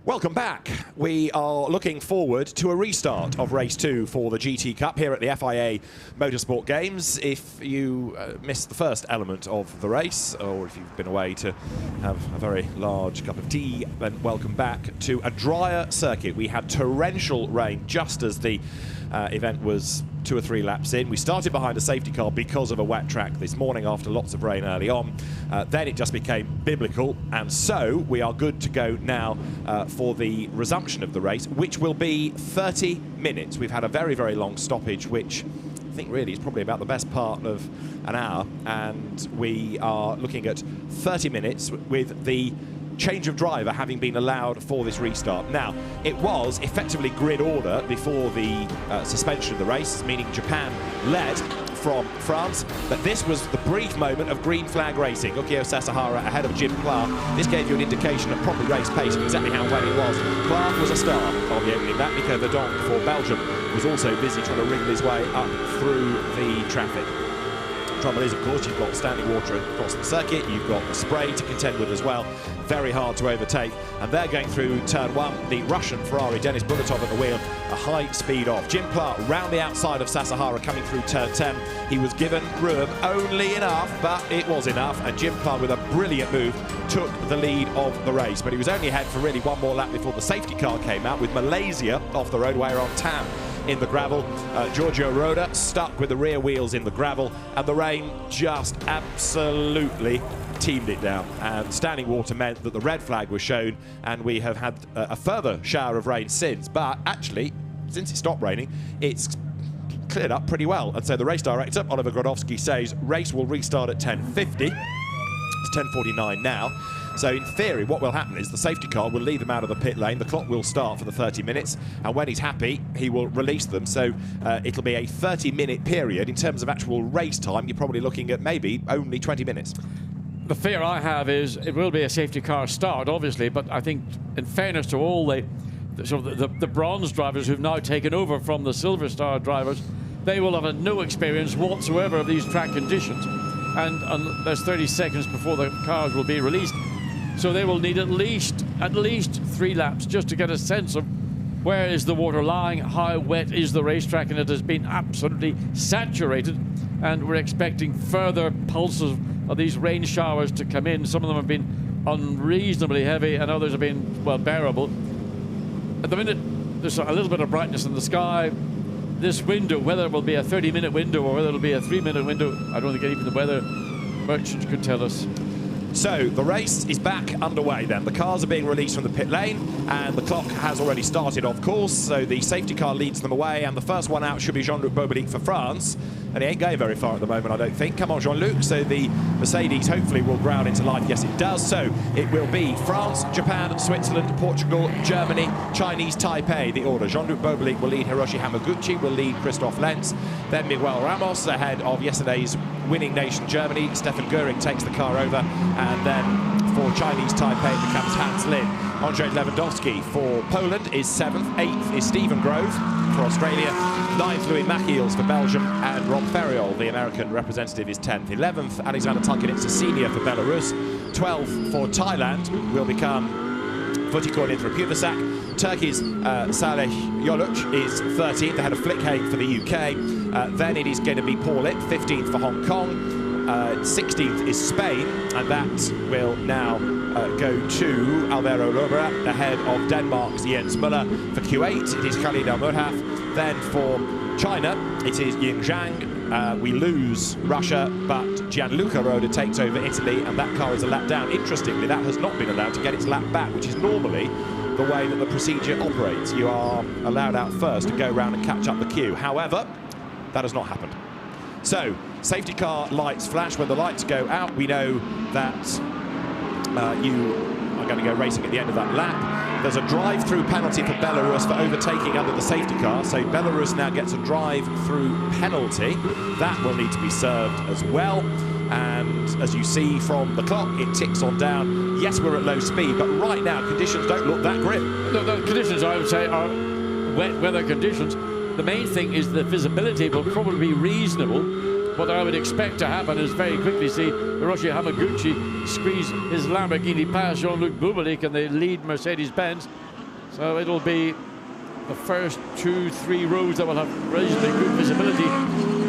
S1: Welcome back. We are looking forward to a restart of race 2 for the GT Cup here at the FIA Motorsport Games. If you missed the first element of the race, or if you've been away to have a very large cup of tea, then welcome back to a drier circuit. We had torrential rain just as the event was 2 or 3 laps in. We started behind a safety car because of a wet track this morning after lots of rain early on. Then it just became biblical, and so we are good to go now for the resumption of the race, which will be 30 minutes. We've had a very, very long stoppage, which I think really is probably about the best part of an hour, and we are looking at 30 minutes with the change of driver having been allowed for this restart. Now, it was effectively grid order before the suspension of the race, meaning Japan led from France, but this was the brief moment of green flag racing. Ukio Sasahara ahead of Jim Clark. This gave you an indication of proper race pace and exactly how well it was. Clark was a star on the opening lap. Nico Verdonk for Belgium was also busy trying to wriggle his way up through the traffic. Trouble is, of course, you've got standing water across the circuit, you've got the spray to contend with as well. Very hard to overtake, and they're going through turn 1. The Russian Ferrari, Denis Bulatov at the wheel, a high speed off. Jim Clark round the outside of Sasahara coming through turn 10. He was given room, only enough, but it was enough, and Jim Clark with a brilliant move took the lead of the race. But he was only ahead for really one more lap before the safety car came out with Malaysia off the roadway on Tam in the gravel. Giorgio Roda stuck with the rear wheels in the gravel, and the rain just absolutely teamed it down, and standing water meant that the red flag was shown, and we have had a further shower of rain since. But actually, since it stopped raining, it's cleared up pretty well, and so the race director Oliver Grodowski says race will restart at 10:50. It's 10:49 now. So in theory, what will happen is the safety car will lead them out of the pit lane, the clock will start for the 30 minutes, and when he's happy, he will release them. So it'll be a 30-minute period. In terms of actual race time, you're probably looking at maybe only 20 minutes.
S2: The fear I have is it will be a safety car start, obviously, but I think in fairness to all the bronze drivers who've now taken over from the Silver Star drivers, they will have had no experience whatsoever of these track conditions, and there's 30 seconds before the cars will be released. So they will need at least 3 laps just to get a sense of where is the water lying, how wet is the racetrack, and it has been absolutely saturated, and we're expecting further pulses of these rain showers to come in. Some of them have been unreasonably heavy, and others have been, well, bearable. At the minute, there's a little bit of brightness in the sky. This window, whether it will be a 30-minute window or whether it'll be a 3-minute window, I don't think even the weather merchant could tell us.
S1: So the race is back underway then. The cars are being released from the pit lane, and the clock has already started, of course. So the safety car leads them away, and the first one out should be Jean-Luc Bobelic for France. And he ain't going very far at the moment, I don't think. Come on, Jean-Luc. So the Mercedes hopefully will ground into life. Yes, it does. So it will be France, Japan, Switzerland, Portugal, Germany, Chinese Taipei, the order. Jean-Luc Bobelic will lead Hiroshi Hamaguchi, will lead Christoph Lenz. Then Miguel Ramos ahead of yesterday's winning nation, Germany. Stefan Göring takes the car over. And then for Chinese Taipei, it becomes Hans Lin. Andrzej Lewandowski for Poland is 7th. 8th is Stephen Grove for Australia. 9th, Louis Machiels for Belgium. And Ron Ferriol, the American representative, is 10th. 11th, Alexander Tukinitsa Senior for Belarus. 12th for Thailand will become Vutikor Linthra-Puvasak. Turkey's Saleh Yoluch is 13th. They had a Flickhaig for the UK. Then it is going to be Paul Litt, 15th for Hong Kong. 16th is Spain, and that will now go to Alvaro Robera ahead of Denmark's Jens Müller. For Kuwait, it is Khalid Al-Murhaf. Then for China, it is Ying Zhang. We lose Russia, but Gianluca Roda takes over Italy, and that car is a lap down. Interestingly, that has not been allowed to get its lap back, which is normally the way that the procedure operates. You are allowed out first to go round and catch up the queue. However, that has not happened. So, safety car lights flash. When the lights go out, we know that you are going to go racing at the end of that lap. There's a drive-through penalty for Belarus for overtaking under the safety car. So Belarus now gets a drive-through penalty. That will need to be served as well. And as you see from the clock, it ticks on down. Yes, we're at low speed, but right now conditions don't look that grim.
S2: The conditions, I would say, are wet weather conditions. The main thing is the visibility will probably be reasonable. What I would expect to happen is very quickly see Hiroshi Hamaguchi squeeze his Lamborghini past Jean-Luc Bobelic and the lead Mercedes-Benz. So it'll be the first 2-3 rows that will have reasonably good visibility.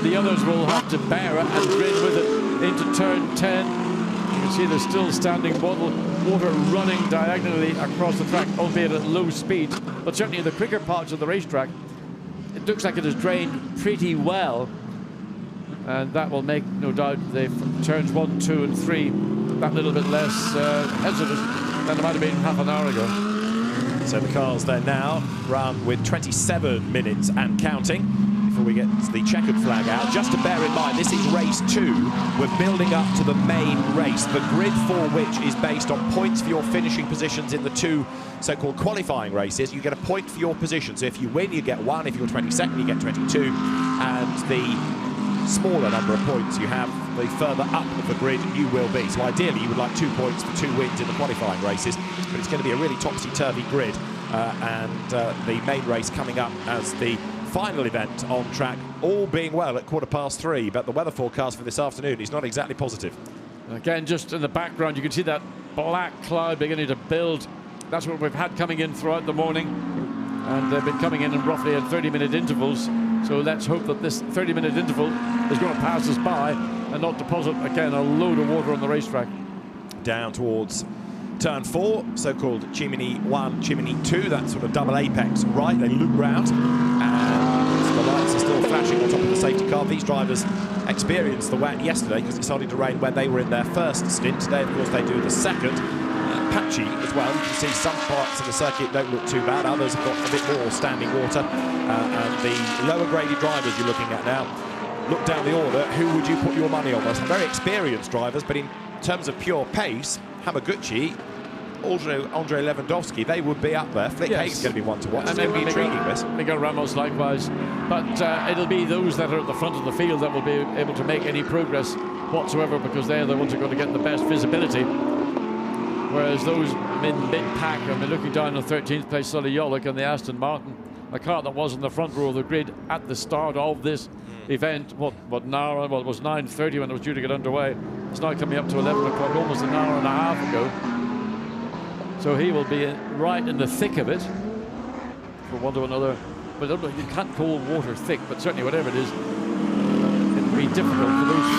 S2: The others will have to bear it and grid with it into turn 10. You can see there's still standing water running diagonally across the track, albeit at low speed. But certainly in the quicker parts of the racetrack, it looks like it has drained pretty well. And that will make, no doubt, from turns 1, 2 and 3 that little bit less hesitant than it might have been half an hour ago.
S1: So the cars there now run with 27 minutes and counting before we get the checkered flag out. Just to bear in mind, this is race 2. We're building up to the main race, the grid for which is based on points for your finishing positions in the 2 so-called qualifying races. You get a point for your position. So if you win, you get 1. If you're 22nd, you get 22. And the smaller number of points you have, the further up the grid you will be. So ideally you would like 2 points for 2 wins in the qualifying races, but it's going to be a really topsy-turvy grid, and the main race coming up as the final event on track, all being well at 3:15, but the weather forecast for this afternoon is not exactly positive.
S2: Again, just in the background you can see that black cloud beginning to build. That's what we've had coming in throughout the morning, and they've been coming in roughly at 30-minute intervals. So let's hope that this 30-minute interval is going to pass us by and not deposit, again, a load of water on the racetrack.
S1: Down towards turn 4, so-called chimney 1, chimney 2, that sort of double apex right. They loop round, and the lights are still flashing on top of the safety car. These drivers experienced the wet yesterday because it started to rain when they were in their first stint. Today, of course, they do the second. Patchy as well. You can see some parts of the circuit don't look too bad. Others have got a bit more standing water. And the lower graded drivers you're looking at now, look down the order, who would you put your money on? There's some very experienced drivers, but in terms of pure pace, Hamaguchi, Andre Lewandowski, they would be up there. Flick Haig's going to be one to watch. It's going to be intriguing, this.
S2: Miguel Ramos likewise. But it'll be those that are at the front of the field that will be able to make any progress whatsoever, because they're the ones who are going to get the best visibility. Whereas those mid-pack, I mean, looking down on 13th place, Sully Yolick and the Aston Martin, a car that was in the front row of the grid at the start of this event, what now? Well, it was 9:30 when it was due to get underway. It's now coming up to 11 o'clock, almost an hour and a half ago. So he will be right in the thick of it, for one to another. But you can't call water thick, but certainly whatever it is, it'll be difficult for those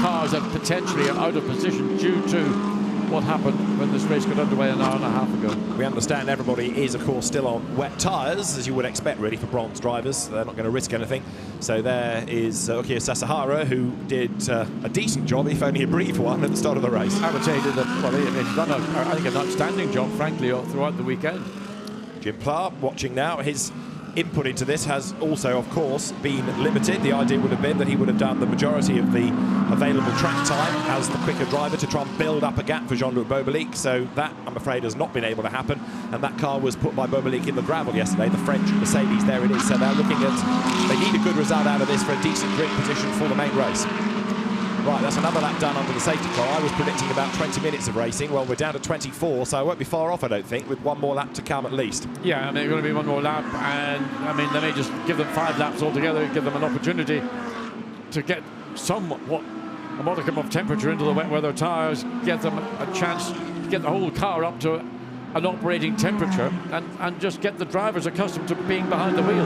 S2: cars that potentially are out of position due to what happened when this race got underway an hour and a half ago.
S1: We understand everybody is, of course, still on wet tyres, as you would expect, really, for bronze drivers. They're not going to risk anything. So there is Ukio Sasahara, who did a decent job, if only a brief one, at the start of the race.
S2: I would say that he's done, I think, an outstanding job, frankly, throughout the weekend.
S1: Jim Pla, watching now, his input into this has also, of course, been limited. The idea would have been that he would have done the majority of the available track time as the quicker driver to try and build up a gap for Jean-Luc Bobelic. So that, I'm afraid, has not been able to happen. And that car was put by Bobelic in the gravel yesterday, the French Mercedes. There it is. So they're looking at, they need a good result out of this for a decent grid position for the main race. Right, that's another lap done under the safety car. I was predicting about 20 minutes of racing. Well, we're down to 24, so I won't be far off, I don't think, with one more lap to come at least.
S2: Yeah, I mean, it's going to be one more lap, and I mean, they may just give them 5 laps altogether, give them an opportunity to get somewhat a modicum of temperature into the wet weather tyres, get them a chance to get the whole car up to an operating temperature, and just get the drivers accustomed to being behind the wheel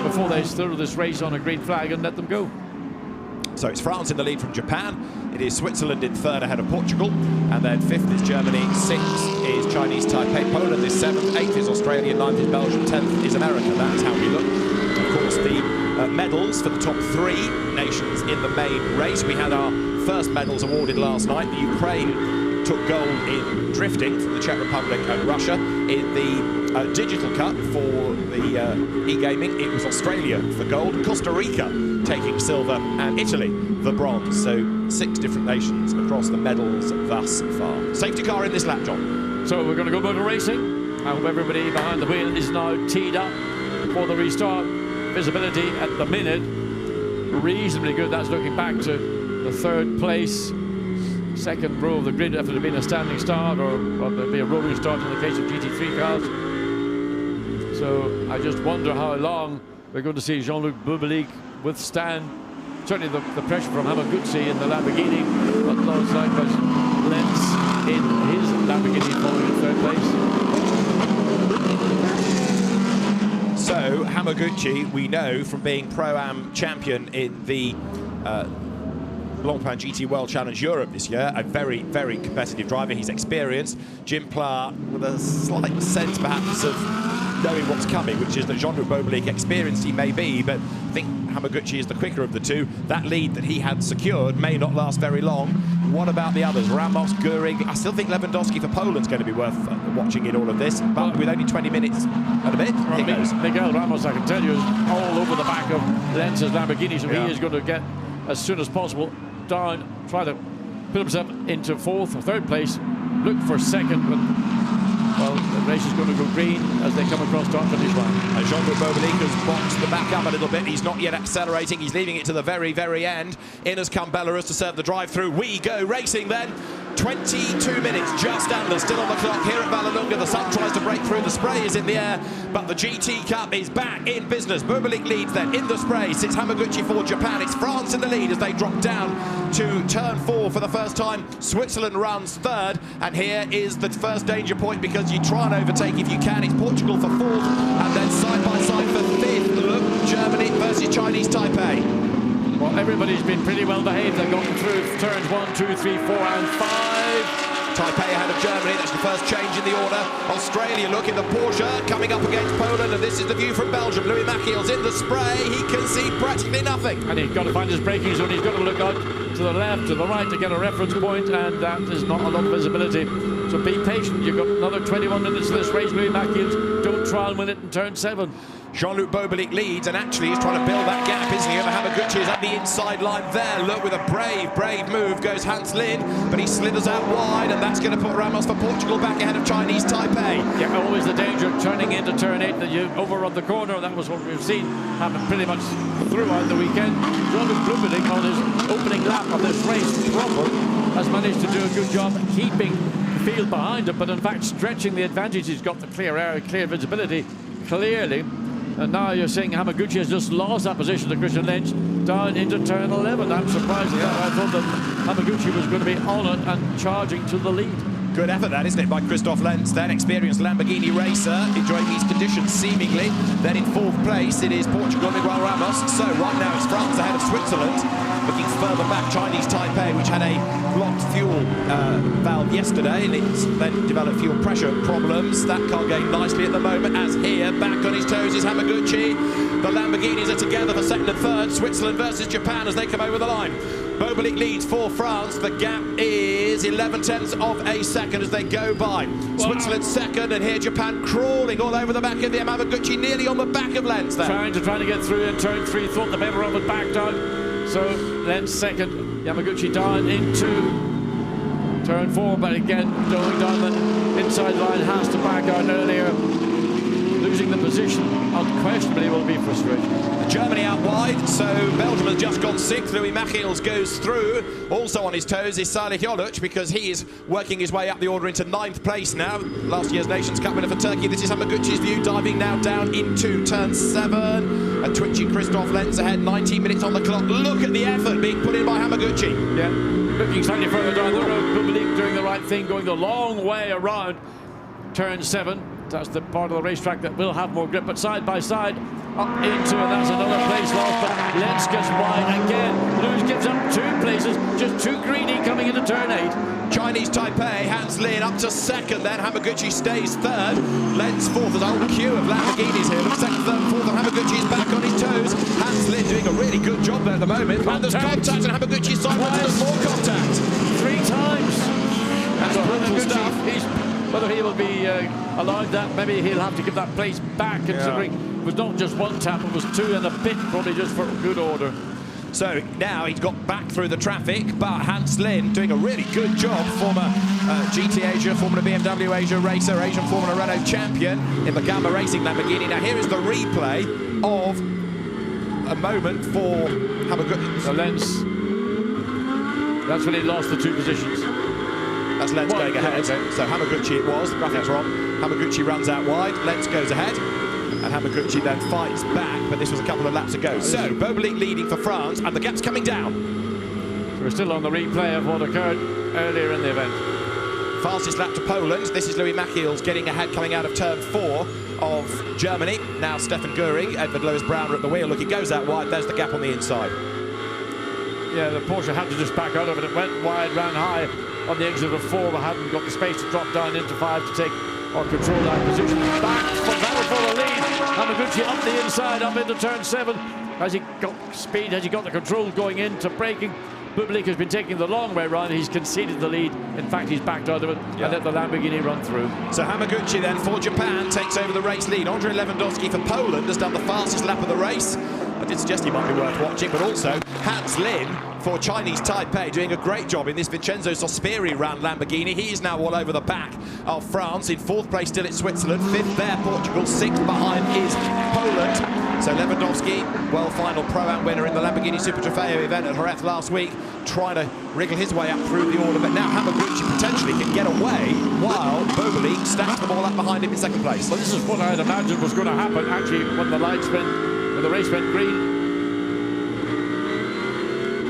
S2: before they throw this race on a green flag and let them go.
S1: So it's France in the lead from Japan. It is Switzerland in 3rd ahead of Portugal. And then 5th is Germany, 6th is Chinese Taipei. Poland is 7th, 8th is Australia, 9th is Belgium, 10th is America. That's how we look. Of course, the medals for the top 3 nations in the main race. We had our first medals awarded last night. The Ukraine took gold in drifting from the Czech Republic and Russia. In the digital cup for the e-gaming, it was Australia for gold, Costa Rica taking silver, and Italy the bronze. So 6 different nations across the medals thus far. Safety car in this lap, John.
S2: So we're going to go motor racing. I hope everybody behind the wheel is now teed up for the restart. Visibility at the minute reasonably good. That's looking back to the 3rd place, 2nd row of the grid after there been a standing start, or there'd be a rolling start in the case of GT3 cars. So I just wonder how long we're going to see Jean-Luc Bobelic withstand certainly the pressure from Hamaguchi in the Lamborghini, but looks like there's Lenz in his Lamborghini following in 3rd place.
S1: Hamaguchi, we know from being Pro-Am champion in the Blancpain GT World Challenge Europe this year, a very, very competitive driver. He's experienced. Jim Pla with a slight sense perhaps of knowing what's coming, which is that Jean-Luc Bobolic, experienced he may be, but I think Hamaguchi is the quicker of the two. That lead that he had secured may not last very long. What about the others? Ramos, Göring. I still think Lewandowski for Poland's going to be worth watching in all of this, but with only 20 minutes and a bit,
S2: well,
S1: here goes.
S2: Miguel Ramos, I can tell you, is all over the back of Lenz's Lamborghini, so he is going to get, as soon as possible, down, try to put himself into fourth or third place, look for second, but well, the race is going to go green as they come across start finish line.
S1: Jean-Luc Bobolic has boxed the back up a little bit. He's not yet accelerating. He's leaving it to the very, very end. In has come Belarus to serve the drive-through. We go racing then. 22 minutes just under, still on the clock here at Vallelunga. The sun tries to break through, the spray is in the air, but the GT Cup is back in business. Bobolic leads then in the spray, sits Hamaguchi for Japan. It's France in the lead as they drop down to turn 4 for the first time. Switzerland runs third, and here is the first danger point because you try and overtake if you can. It's Portugal for fourth, and then side by side for fifth. Look, Germany versus Chinese Taipei.
S2: Well, everybody's been pretty well behaved. They've gone through turns 1, 2, 3, 4 and 5.
S1: Taipei ahead of Germany, that's the first change in the order. Australia look in the Porsche, coming up against Poland, and this is the view from Belgium. Louis Machiel's in the spray, he can see practically nothing.
S2: And he's got to find his braking zone, he's got to look out to the left, to the right to get a reference point, and that is not a lot of visibility. So be patient, you've got another 21 minutes of this race. Louis Machiel, don't try and win it in turn 7.
S1: Jean-Luc Bobolic leads, and actually is trying to build that gap, isn't he? Hamaguchi is at the inside line there. Look, with a brave move goes Hans Lind, but he slithers out wide, and that's going to put Ramos for Portugal back ahead of Chinese Taipei.
S2: Yeah, always the danger of turning into turn 8 that you overrun the corner. That was what we've seen happen pretty much throughout the weekend. Jean-Luc Bobolic on his opening lap of this race proper has managed to do a good job keeping the field behind him, but in fact stretching the advantage. He's got the clear air, clear visibility, clearly. And now you're seeing Hamaguchi has just lost that position to Christian Lynch down into turn 11. I'm surprised at that. I thought that Hamaguchi was going to be on it and charging to the lead.
S1: Good effort that, isn't it, by Christoph Lenz, then experienced Lamborghini racer, enjoying these conditions seemingly. Then in fourth place it is Portugal, Miguel Ramos. So right now it's France ahead of Switzerland. Looking further back, Chinese Taipei, which had a blocked fuel valve yesterday, and it's then developed fuel pressure problems. That can't go nicely at the moment, as here, back on his toes is Hamaguchi. The Lamborghinis are together for second and third. Switzerland versus Japan as they come over the line. Bobolic leads for France. The gap is 11 tenths of a second as they go by. Switzerland second, and here Japan crawling all over the back of the Hamaguchi, nearly on the back of Lenz there.
S2: Trying to get through in turn 3, thought the better of it backed out. So Lenz second, Yamaguchi down into turn 4, but again going down the inside line, has to back out earlier. Losing the position unquestionably will be frustrating.
S1: Germany out wide, so Belgium has just gone 6th. Louis Machiels goes through. Also on his toes is Salih Yoluc, because he is working his way up the order into 9th place now. Last year's Nations Cup winner for Turkey. This is Hamaguchi's view, diving now down into turn 7. A twitchy Christoph Lenz ahead, 19 minutes on the clock. Look at the effort being put in by Hamaguchi.
S2: Yeah, looking slightly further down the road, Bobolic doing the right thing, going the long way around turn 7. That's the part of the racetrack that will have more grip, but side by side up into, and that's another place lost, but Lenz gets wide again. Lewis gives up 2 places, just too greedy coming into turn 8.
S1: Chinese Taipei, Hans Lin up to second, then Hamaguchi stays third. Lenz fourth, there's a whole queue of Lamborghinis here. Looks second, third, fourth, and Hamaguchi's back on his toes. Hans Lin doing a really good job there at the moment. And there's contact, and Hamaguchi's side, but there's more contact.
S2: 3 times.
S1: That's brutal stuff.
S2: Whether he will be allowed that, maybe he'll have to give that place back, considering it was not just 1 tap, it was 2 and a bit, probably just for good order.
S1: So now he's got back through the traffic, but Hans Lin doing a really good job. Former GT Asia, former BMW Asia racer, Asian Formula Renault champion in the Gamma Racing Lamborghini. Now here is the replay of a moment for Hamaguchi.
S2: So Lenz, that's when he lost the 2 positions.
S1: That's Lenz going ahead. Okay. So Hamaguchi it was, the graphic's wrong. Hamaguchi runs out wide, Lenz goes ahead, and Hamaguchi then fights back, but this was a couple of laps ago. So Bobolic leading for France, and the gap's coming down.
S2: We're still on the replay of what occurred earlier in the event.
S1: Fastest lap to Poland. This is Louis Machiels getting ahead coming out of turn 4 of Germany. Now Stefan Göring, Edvard Lewis-Brown at the wheel. Look, he goes out wide. There's the gap on the inside.
S2: Yeah, the Porsche had to just back out of it. It went wide, ran high on the exit of 4, but hadn't got the space to drop down into 5 to take or control that position. Back for battle for the lead. Hamaguchi up the inside, up into turn 7. Has he got speed? Has he got the control going into braking? Bublik has been taking the long way round. He's conceded the lead. In fact, he's backed out of it and let the Lamborghini run through.
S1: So Hamaguchi then for Japan takes over the race lead. Andrei Lewandowski for Poland has done the fastest lap of the race. I did suggest he might be worth watching, but also Hans Lin for Chinese Taipei doing a great job in this Vincenzo Sospiri ran Lamborghini. He is now all over the back of France. In 4th place still at Switzerland, 5th there Portugal, 6th behind is Poland. So Lewandowski, World Final Pro-Am winner in the Lamborghini Super Trofeo event at Jerez last week, trying to wriggle his way up through the order, but now Hamaguchi potentially can get away while Boboli stacks them all up behind him in 2nd place.
S2: Well, this is what I had imagined was going to happen actually when the lights went, when the race went green.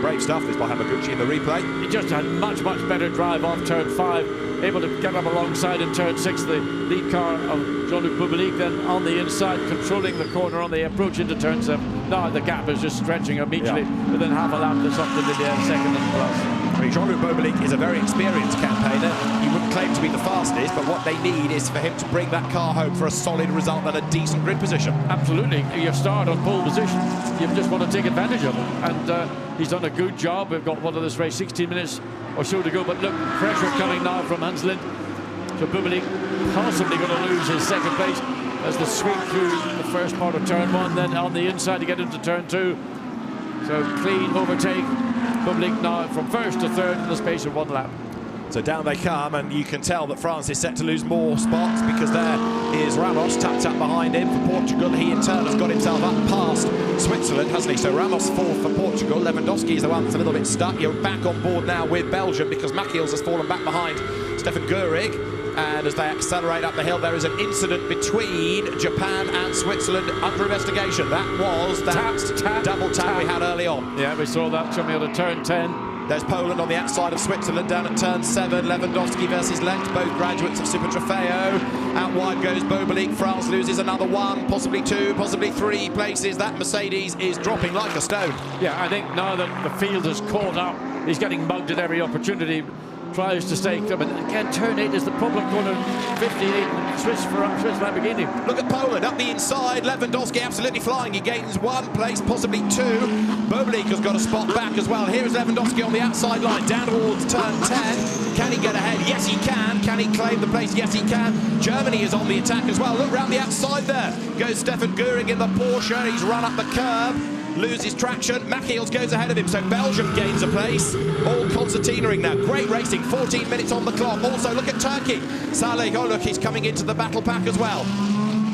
S1: Brave stuff this by Hamaguchi in the replay.
S2: He just had much better drive off turn 5, able to get up alongside in turn 6 the lead car of Jean-Luc Bublik, then on the inside controlling the corner on the approach into turn 7. Now the gap is just stretching immediately within half a lap. That's up to the 2nd and plus.
S1: Jean-Luc Bublik is a very experienced campaigner. He wouldn't claim to be the fastest, but what they need is for him to bring that car home for a solid result and a decent grid position.
S2: Absolutely. You start on pole position, you just want to take advantage of it, and he's done a good job. We've got one of this race, 16 minutes or so to go, but look, pressure coming now from Hans Lind. So Bublik possibly going to lose his 2nd place as they sweep through the first part of turn 1, then on the inside to get into turn 2. So clean overtake. Bublik now from 1st to 3rd in the space of 1 lap.
S1: So down they come, and you can tell that France is set to lose more spots because there is Ramos tapped up behind him for Portugal. He in turn has got himself up past Switzerland, hasn't he? So Ramos 4th for Portugal. Lewandowski is the one that's a little bit stuck. You're back on board now with Belgium because Machiels has fallen back behind Stefan Göring. And as they accelerate up the hill, there is an incident between Japan and Switzerland under investigation. That was that double tap we had early on.
S2: Yeah, we saw that coming out of turn 10.
S1: There's Poland on the outside of Switzerland down at turn 7. Lewandowski versus Lent, both graduates of Super Trofeo. Out wide goes Bobalik. France loses another 1, possibly 2, possibly 3 places. That Mercedes is dropping like a stone.
S2: Yeah, I think now that the field has caught up, he's getting mugged at every opportunity. Tries to stay up, and again turn 8 is the problem. Corner 58 Swiss Lamborghini.
S1: Look at Poland up the inside. Lewandowski absolutely flying. He gains 1 place, possibly 2. Boblik has got a spot back as well. Here is Lewandowski on the outside line down towards turn 10. Can he get ahead? Yes he can. Can he claim the place? Yes he can. Germany is on the attack as well. Look round the outside there goes Stefan Göring in the Porsche. He's run up the curb, loses traction. Machiels goes ahead of him, so Belgium gains a place. All concertinaing now. Great racing, 14 minutes on the clock. Also, look at Turkey. Saleh Goluk, he's coming into the battle pack as well.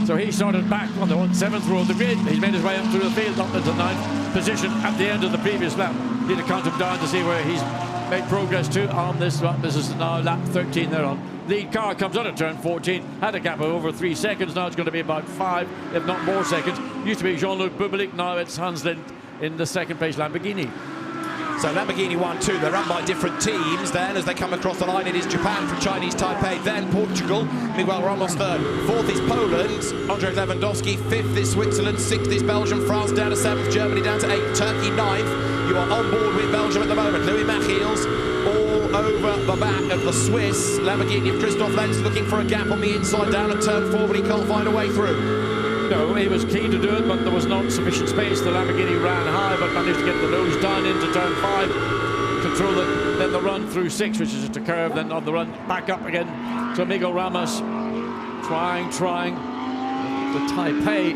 S2: So he started back on the 7th row of the grid. He's made his way up through the field, up into 9th position at the end of the previous lap. Need to count him down to see where he's made progress to on this lap. This is now lap 13 they're on. Lead car comes out at turn 14, had a gap of over 3 seconds. Now it's going to be about 5, if not more seconds. Used to be Jean-Luc Bublik, now it's Hans Lind in the 2nd place Lamborghini.
S1: So Lamborghini 1-2, they're run by different teams. Then as they come across the line, it is Japan from Chinese Taipei, then Portugal. Miguel Ramos 3rd. 4th is Poland, Andrei Lewandowski. 5th is Switzerland, 6th is Belgium, France down to 7th, Germany down to 8th, Turkey 9th. You are on board with Belgium at the moment. Louis Machiels all over the back of the Swiss Lamborghini of Christoph Lenz, looking for a gap on the inside down at turn 4, but he can't find a way through.
S2: No, he was keen to do it, but there was not sufficient space. The Lamborghini ran high, but managed to get the nose down into turn 5, control it, then the run through 6, which is just a curve, then on the run back up again. So Miguel Ramos trying. The Taipei,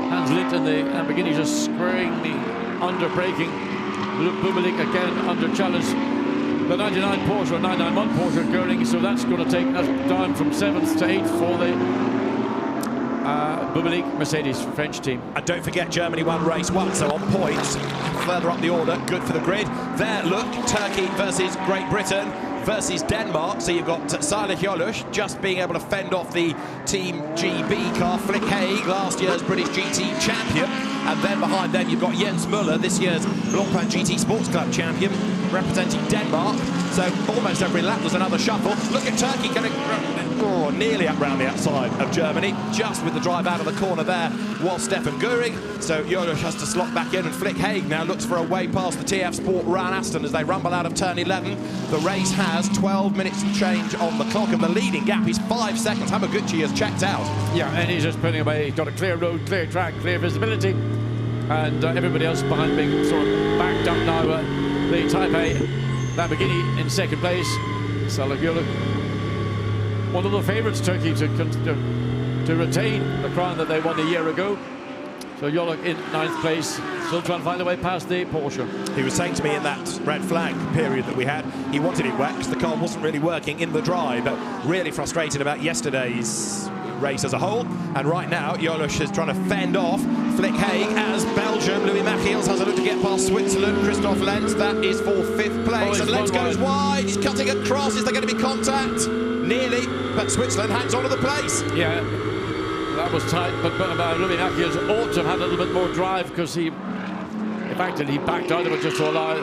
S2: Hans Lind and the Lamborghini just squaring the under braking. Bublik again under challenge. The 99 Porsche, or 991 Porsche Göring, so that's going to take us down from 7th to 8th for the Bublik Mercedes French team.
S1: And don't forget Germany won race 1, so on points further up the order, good for the grid. There, look, Turkey versus Great Britain versus Denmark. So you've got Saleh Goluk just being able to fend off the Team GB car, Flick Haig, last year's British GT champion. And then behind them you've got Jens Müller, this year's Blancpain GT Sports Club champion. representing Denmark. So almost every lap there's another shuffle. Look at Turkey getting nearly up round the outside of Germany, just with the drive out of the corner there was Stefan Göring. So Jolosch has to slot back in, and Flick Haig now looks for a way past the TF Sport Ran Aston as they rumble out of turn 11. The race has 12 minutes to change on the clock, and the leading gap is 5 seconds. Hamaguchi has checked out.
S2: Yeah, and he's just putting away. He's got a clear road, clear track, clear visibility, and everybody else behind being sort of backed up now. The Taipei Lamborghini in second place. Salagula, one of the favourites, Turkey, to retain the crown that they won a year ago. So Joloch in 9th place, still trying to find a way past the Porsche.
S1: He was saying to me in that red flag period that we had, he wanted it wet because the car wasn't really working in the dry, but really frustrated about yesterday's race as a whole. And right now, Jolosch is trying to fend off Flick Haig as Belgium. Louis Machiels has a look to get past Switzerland. Christoph Lenz, that is for 5th place. And Lenz goes wide. He's cutting across. Is there going to be contact? Nearly, but Switzerland hangs on to the place.
S2: Yeah, that was tight, but Louis Machiels ought to have had a little bit more drive, because he backed out of it just to allow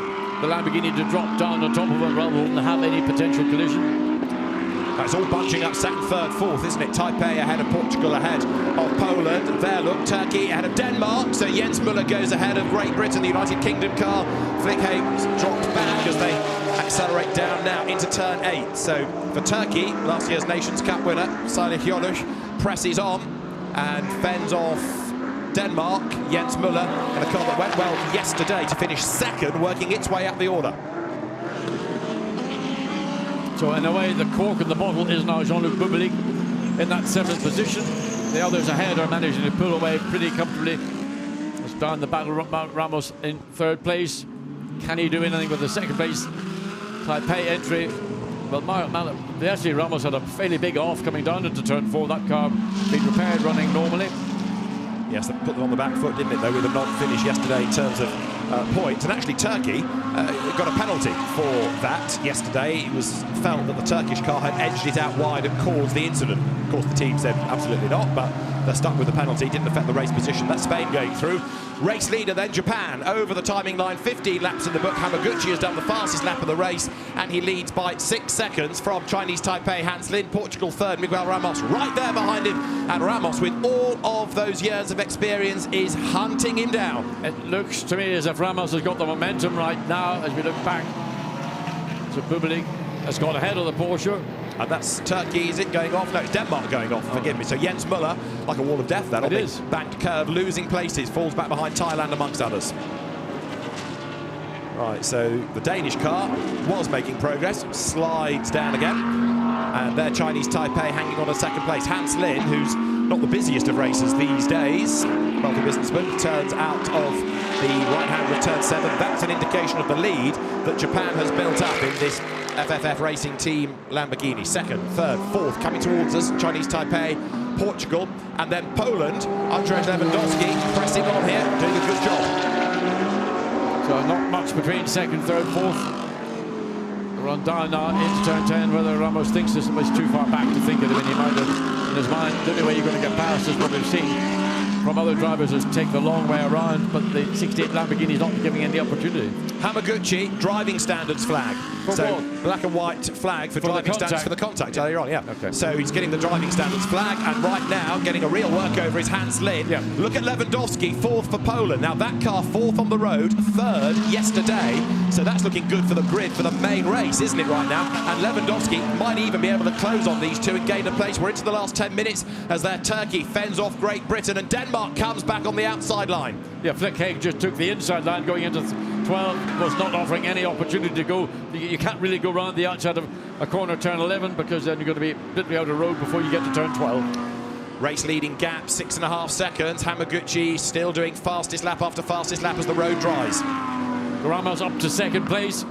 S2: the Lamborghini to drop down on top of him rather than have any potential collision.
S1: It's all bunching up 2nd, 3rd, 4th, isn't it? Taipei ahead of Portugal, ahead of Poland. There, look, Turkey ahead of Denmark. So Jens Müller goes ahead of Great Britain. The United Kingdom car, Flick Haig dropped back as they accelerate down now into turn 8. So for Turkey, last year's Nations Cup winner, Salih Jolosch, presses on and fends off Denmark, Jens Müller, in a car that went well yesterday to finish 2nd, working its way up the order.
S2: So in a way, the cork in the bottle is now Jean-Luc Bublik in that 7th position. The others ahead are managing to pull away pretty comfortably. It's down the battle. Ramos in 3rd place. Can he do anything with the 2nd place Taipei entry? Well, actually Ramos had a fairly big off coming down into turn 4. That car being repaired, running normally.
S1: Yes, they put them on the back foot, didn't it, though, with a non-finish yesterday in terms of points. And actually, Turkey got a penalty for that yesterday. It was felt that the Turkish car had edged it out wide and caused the incident. Of course, the team said absolutely not, but they're stuck with the penalty. Didn't affect the race position. That's Spain going through. Race leader then Japan over the timing line, 15 laps in the book. Hamaguchi has done the fastest lap of the race, and he leads by 6 seconds from Chinese Taipei Hans Lin. Portugal 3rd, Miguel Ramos right there behind him, and Ramos, with all of those years of experience, is hunting him down.
S2: It looks to me as if Ramos has got the momentum right now as we look back. So Bublik has got ahead of the Porsche.
S1: And that's Turkey, is it going off? No, it's Denmark going off, forgive me. So Jens Müller, like a wall of death then, on the banked curve, losing places, falls back behind Thailand amongst others. Right, so the Danish car was making progress, slides down again. And there Chinese Taipei hanging on a 2nd place. Hans Lin, who's not the busiest of racers these days, multi-businessman, turns out of the right-hand of turn 7. That's an indication of the lead that Japan has built up in this FFF Racing Team Lamborghini. 2nd, 3rd, 4th coming towards us. Chinese Taipei, Portugal, and then Poland. Andrzej Lewandowski pressing on here, doing a good job.
S2: So not much between 2nd, 3rd, 4th. Run down now into turn 10. Whether Ramos thinks this was too far back to think of it in his mind. The only way you're going to get past is what we've seen from other drivers is take the long way around, but the 68 Lamborghini is not giving any opportunity.
S1: Hamaguchi, driving standards flag.
S2: For
S1: so
S2: what?
S1: Black and white flag for driving standards for the contact earlier on, yeah.
S2: Okay.
S1: So he's getting the driving standards flag, and right now getting a real workover is Hans Lin.
S2: Yeah.
S1: Look at Lewandowski, 4th for Poland. Now that car 4th on the road, 3rd yesterday. So that's looking good for the grid for the main race, isn't it, right now? And Lewandowski might even be able to close on these two and gain a place. We're into the last 10 minutes as their Turkey fends off Great Britain, and Denmark comes back on the outside line.
S2: Yeah, Flick Haig just took the inside line going into 12, was not offering any opportunity to go. You can't really go around the outside of a corner turn 11, because then you're going to be literally out of road before you get to turn 12.
S1: Race leading gap, 6.5 seconds. Hamaguchi still doing fastest lap after fastest lap as the road dries.
S2: Ramos up to 2nd place,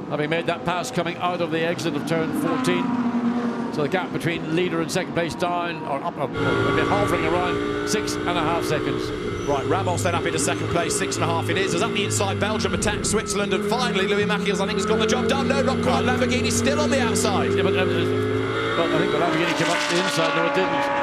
S2: having made that pass coming out of the exit of turn 14. So the gap between leader and 2nd place down, or up, maybe hovering around 6.5 seconds.
S1: Right, Ramos then up into 2nd place, 6.5 it is. As up the inside, Belgium attacks Switzerland, and finally Louis Machiels, I think, has got the job done. No, not quite. Lamborghini still on the outside.
S2: Yeah, but I think the Lamborghini came up the inside. No, it didn't.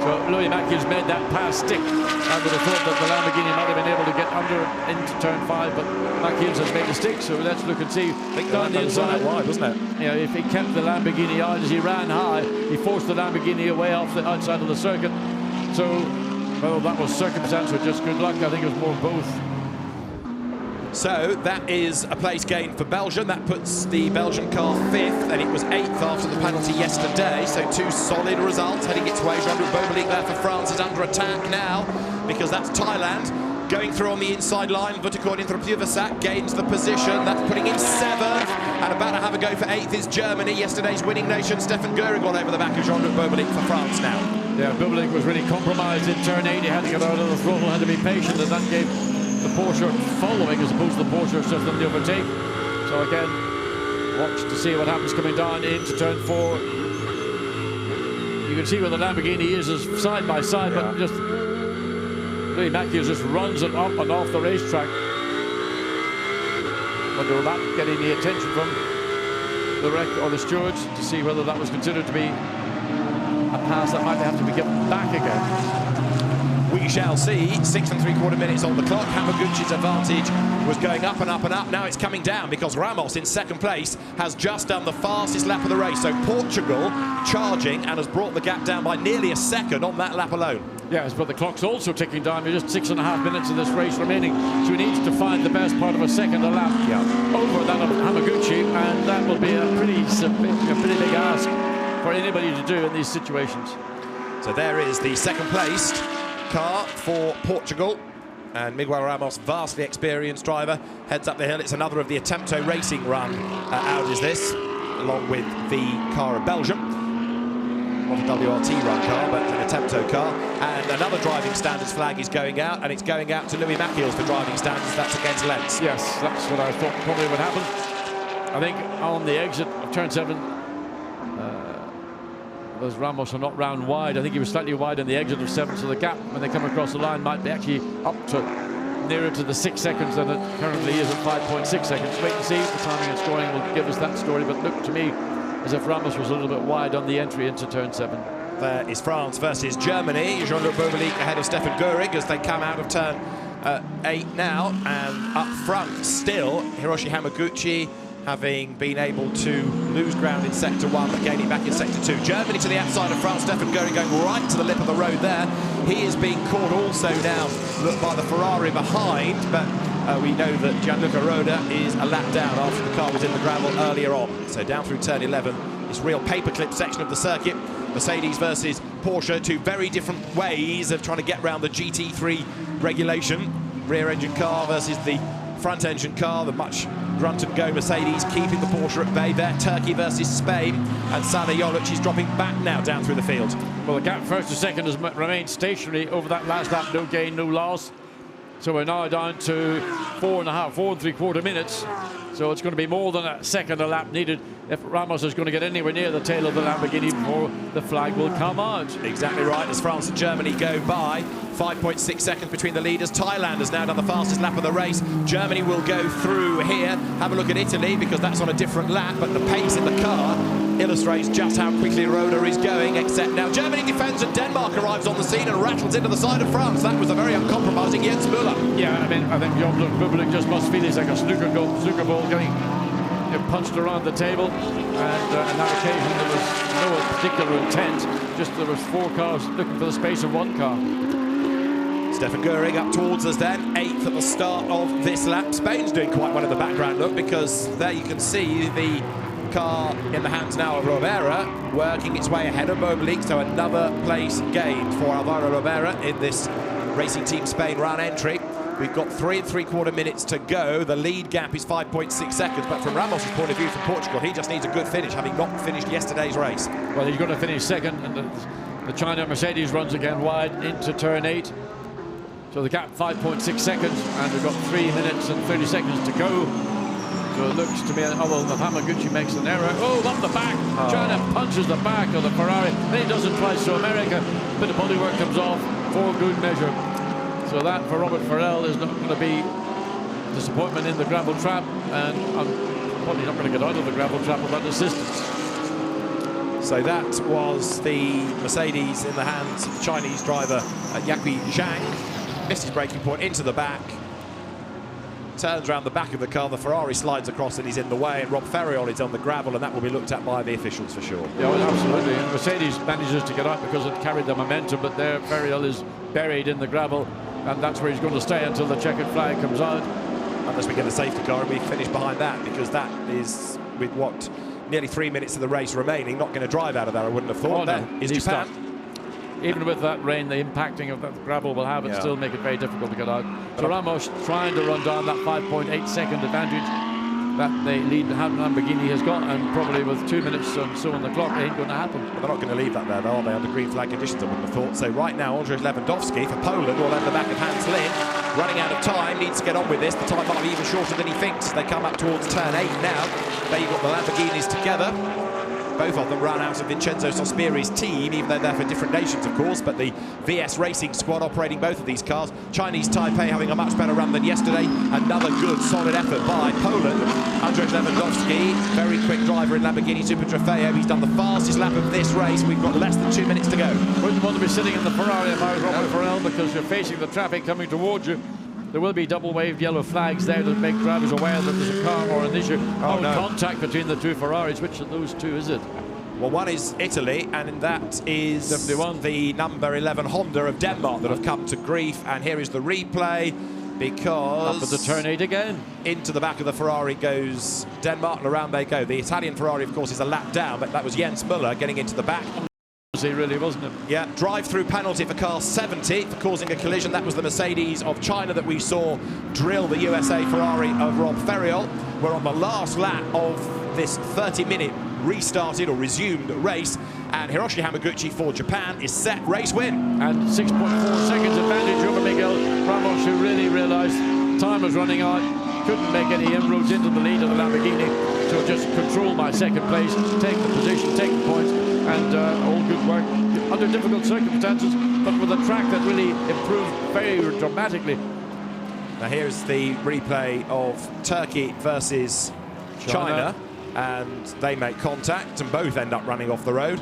S2: So Louis Matthews made that pass stick. I would have thought that the Lamborghini might have been able to get under into turn 5, but Matthews has made a stick, so let's look and see.
S1: I think down the inside wide, wasn't it?
S2: You know, if he kept the Lamborghini out as he ran high, he forced the Lamborghini away off the outside of the circuit. So whether that was circumstance or just good luck, I think it was more both.
S1: So that is a place gain for Belgium. That puts the Belgian car 5th, and it was 8th after the penalty yesterday. So 2 solid results heading its way. Jean-Luc Bobelic there for France is under attack now, because that's Thailand going through on the inside line. Vutakorn Inthra gains the position. That's putting him 7th, and about to have a go for 8th is Germany. Yesterday's winning nation, Stefan Göring, all over the back of Jean-Luc Bobelic for France now.
S2: Yeah, Bobelic was really compromised in turn 8. He had to get out of the throttle, had to be patient, and that gave the Porsche following as opposed to the Porsche just on the overtake. So again, watch to see what happens coming down into turn 4. You can see where the Lamborghini is side by side, but just Louis Matthews just runs it up and off the racetrack. Wonder will that getting the attention from the wreck or the stewards to see whether that was considered to be a pass that might have to be given back again.
S1: We shall see. 6 3/4 minutes on the clock. Hamaguchi's advantage was going up and up and up. Now it's coming down because Ramos in 2nd place has just done the fastest lap of the race. So Portugal charging and has brought the gap down by nearly a second on that lap alone.
S2: Yes, but the clock's also ticking down. There's just 6.5 minutes of this race remaining. So he needs to find the best part of a second a lap over that of Hamaguchi, and that will be a pretty big ask for anybody to do in these situations.
S1: So there is the 2nd placed car for Portugal, and Miguel Ramos, vastly experienced driver, heads up the hill. It's another of the Attempto Racing run Audis this, along with the car of Belgium. Not a WRT run car, but an Attempto car. And another driving standards flag is going out, and it's going out to Louis Matthews for driving standards. That's against Lens.
S2: Yes, that's what I thought probably would happen. I think on the exit of turn 7, those Ramos are not round wide. I think he was slightly wide on the exit of 7, so the gap when they come across the line might be actually up to nearer to the 6 seconds than it currently is at 5.6 seconds. Wait and see. The timing and scoring will give us that story, but look to me as if Ramos was a little bit wide on the entry into turn 7.
S1: There is France versus Germany. Jean-Luc Bobelic ahead of Stefan Göring as they come out of turn 8 now, and up front still Hiroshi Hamaguchi, having been able to lose ground in sector 1 but gaining back in sector 2. Germany to the outside of France. Stefan Göring going right to the lip of the road there. He is being caught also now by the Ferrari behind, but we know that Gianluca Roda is a lap down after the car was in the gravel earlier on. So down through turn 11, this real paperclip section of the circuit. Mercedes versus Porsche, 2 very different ways of trying to get around the GT3 regulation. Rear engine car versus the front engine car, the much grunt and go Mercedes keeping the Porsche at bay there. Turkey versus Spain, and Sana Jolic is dropping back now down through the field.
S2: Well, the gap 1st to 2nd has remained stationary over that last lap, no gain, no loss. So we're now down to 4 3/4 minutes. So it's going to be more than a second a lap needed if Ramos is going to get anywhere near the tail of the Lamborghini before the flag will come out.
S1: Exactly right, as France and Germany go by. 5.6 seconds between the leaders. Thailand has now done the fastest lap of the race. Germany will go through here. Have a look at Italy, because that's on a different lap, but the pace in the car illustrates just how quickly Roda is going, except now Germany defends and Denmark arrives on the scene and rattles into the side of France. That was a very uncompromising Jens Müller.
S2: Yeah, I mean, I think Jean-Luc Bobelic just must feel he's like a snooker ball getting punched around the table, and on that occasion there was no particular intent, just there was 4 cars looking for the space of 1 car.
S1: Stefan Göring up towards us then, 8th at the start of this lap. Spain's doing quite well in the background, look, because there you can see the car in the hands now of Robera, working its way ahead of Bobelic, so another place gained for Alvaro Robera in this Racing Team Spain run entry. We've got 3 3/4 minutes to go. The lead gap is 5.6 seconds, but from Ramos' point of view from Portugal, he just needs a good finish, having not finished yesterday's race.
S2: Well, he's going to finish 2nd, and the China Mercedes runs again wide into turn 8. So the gap 5.6 seconds, and we've got 3 minutes and 30 seconds to go. So it looks to me, other than the Hamaguchi makes an error. Oh, up the back! China punches the back of the Ferrari. Then he does it twice to America. A bit of bodywork comes off for good measure. So that for Robert Farrell is not going to be disappointment in the gravel trap, and I'm probably not going to get out of the gravel trap without assistance.
S1: So that was the Mercedes in the hands of the Chinese driver, Yakui Zhang. Missed his braking point into the back. Turns around the back of the car, the Ferrari slides across and he's in the way, and Rob Ferriol is on the gravel, and that will be looked at by the officials for sure.
S2: Yeah, well, absolutely. And Mercedes manages to get out because it carried the momentum, but there Ferriol is buried in the gravel, and that's where he's going to stay until the checkered flag comes out.
S1: Unless we get a safety car and we finish behind that, because that is, with what, nearly 3 minutes of the race remaining, not going to drive out of there, I wouldn't have thought.
S2: Oh, no.
S1: That is Japan.
S2: Even with that rain, the impacting of that gravel will have it still make it very difficult to get out. So Ramos trying to run down that 5.8 second advantage that the lead Lamborghini has got, and probably with 2 minutes and so on the clock, it ain't going to happen.
S1: But they're not going to leave that there, though, are they, under green flag conditions, I wouldn't have thought. So right now, Andrzej Lewandowski for Poland, all over the back of Hans Lin, running out of time, needs to get on with this. The time might be even shorter than he thinks. They come up towards turn 8 now. There you've got the Lamborghinis together. Both of them run out of Vincenzo Sospiri's team, even though they're for different nations, of course, but the VS Racing squad operating both of these cars. Chinese Taipei having a much better run than yesterday. Another good, solid effort by Poland. Andrzej Lewandowski, very quick driver in Lamborghini Super Trofeo. He's done the fastest lap of this race. We've got less than 2 minutes to go.
S2: Wouldn't want to be sitting in the Ferrari if I was Robert Ferrell, because you're facing the traffic coming towards you. There will be double-waved yellow flags there to make drivers aware that there's a car or an issue. Contact between the two Ferraris. Which of those two is it?
S1: Well, one is Italy, and that is
S2: 71.
S1: The number 11 Honda of Denmark that have come to grief. And here is the replay, because...
S2: Up at the turn 8 again.
S1: Into the back of the Ferrari goes Denmark, and around they go. The Italian Ferrari, of course, is a lap down, but that was Jens Müller getting into the back.
S2: Really, wasn't it?
S1: Yeah, drive-through penalty for car 70 for causing a collision. That was the Mercedes of China that we saw drill the USA Ferrari of Rob Ferriol. We're on the last lap of this 30-minute restarted or resumed race, and Hiroshi Hamaguchi for Japan is set, race win.
S2: And 6.4 seconds advantage over Miguel Ramos, who really realised time was running out, couldn't make any inroads into the lead of the Lamborghini, so just control my second place, take the position, take the points, and all good work under difficult circumstances, but with a track that really improved very dramatically.
S1: Now here's the replay of Turkey versus China, and they make contact and both end up running off the road.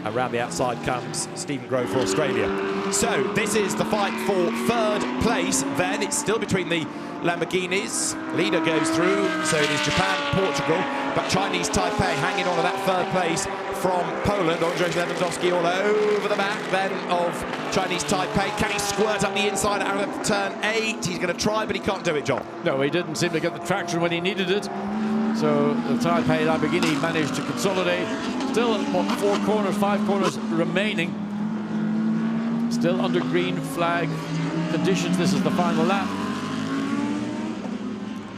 S1: Around the outside comes Stephen Grove for Australia. So this is the fight for third place then. It's still between the Lamborghinis. Leader goes through, so it is Japan, Portugal, but Chinese Taipei hanging on to that third place from Poland. Andrzej Lewandowski all over the back then of Chinese Taipei. Can he squirt up the inside out of turn 8? He's going to try, but he can't do it, John.
S2: No, he didn't seem to get the traction when he needed it. So the Taipei Lamborghini managed to consolidate. Still, what, 5 corners remaining. Still under green flag conditions. This is the final lap.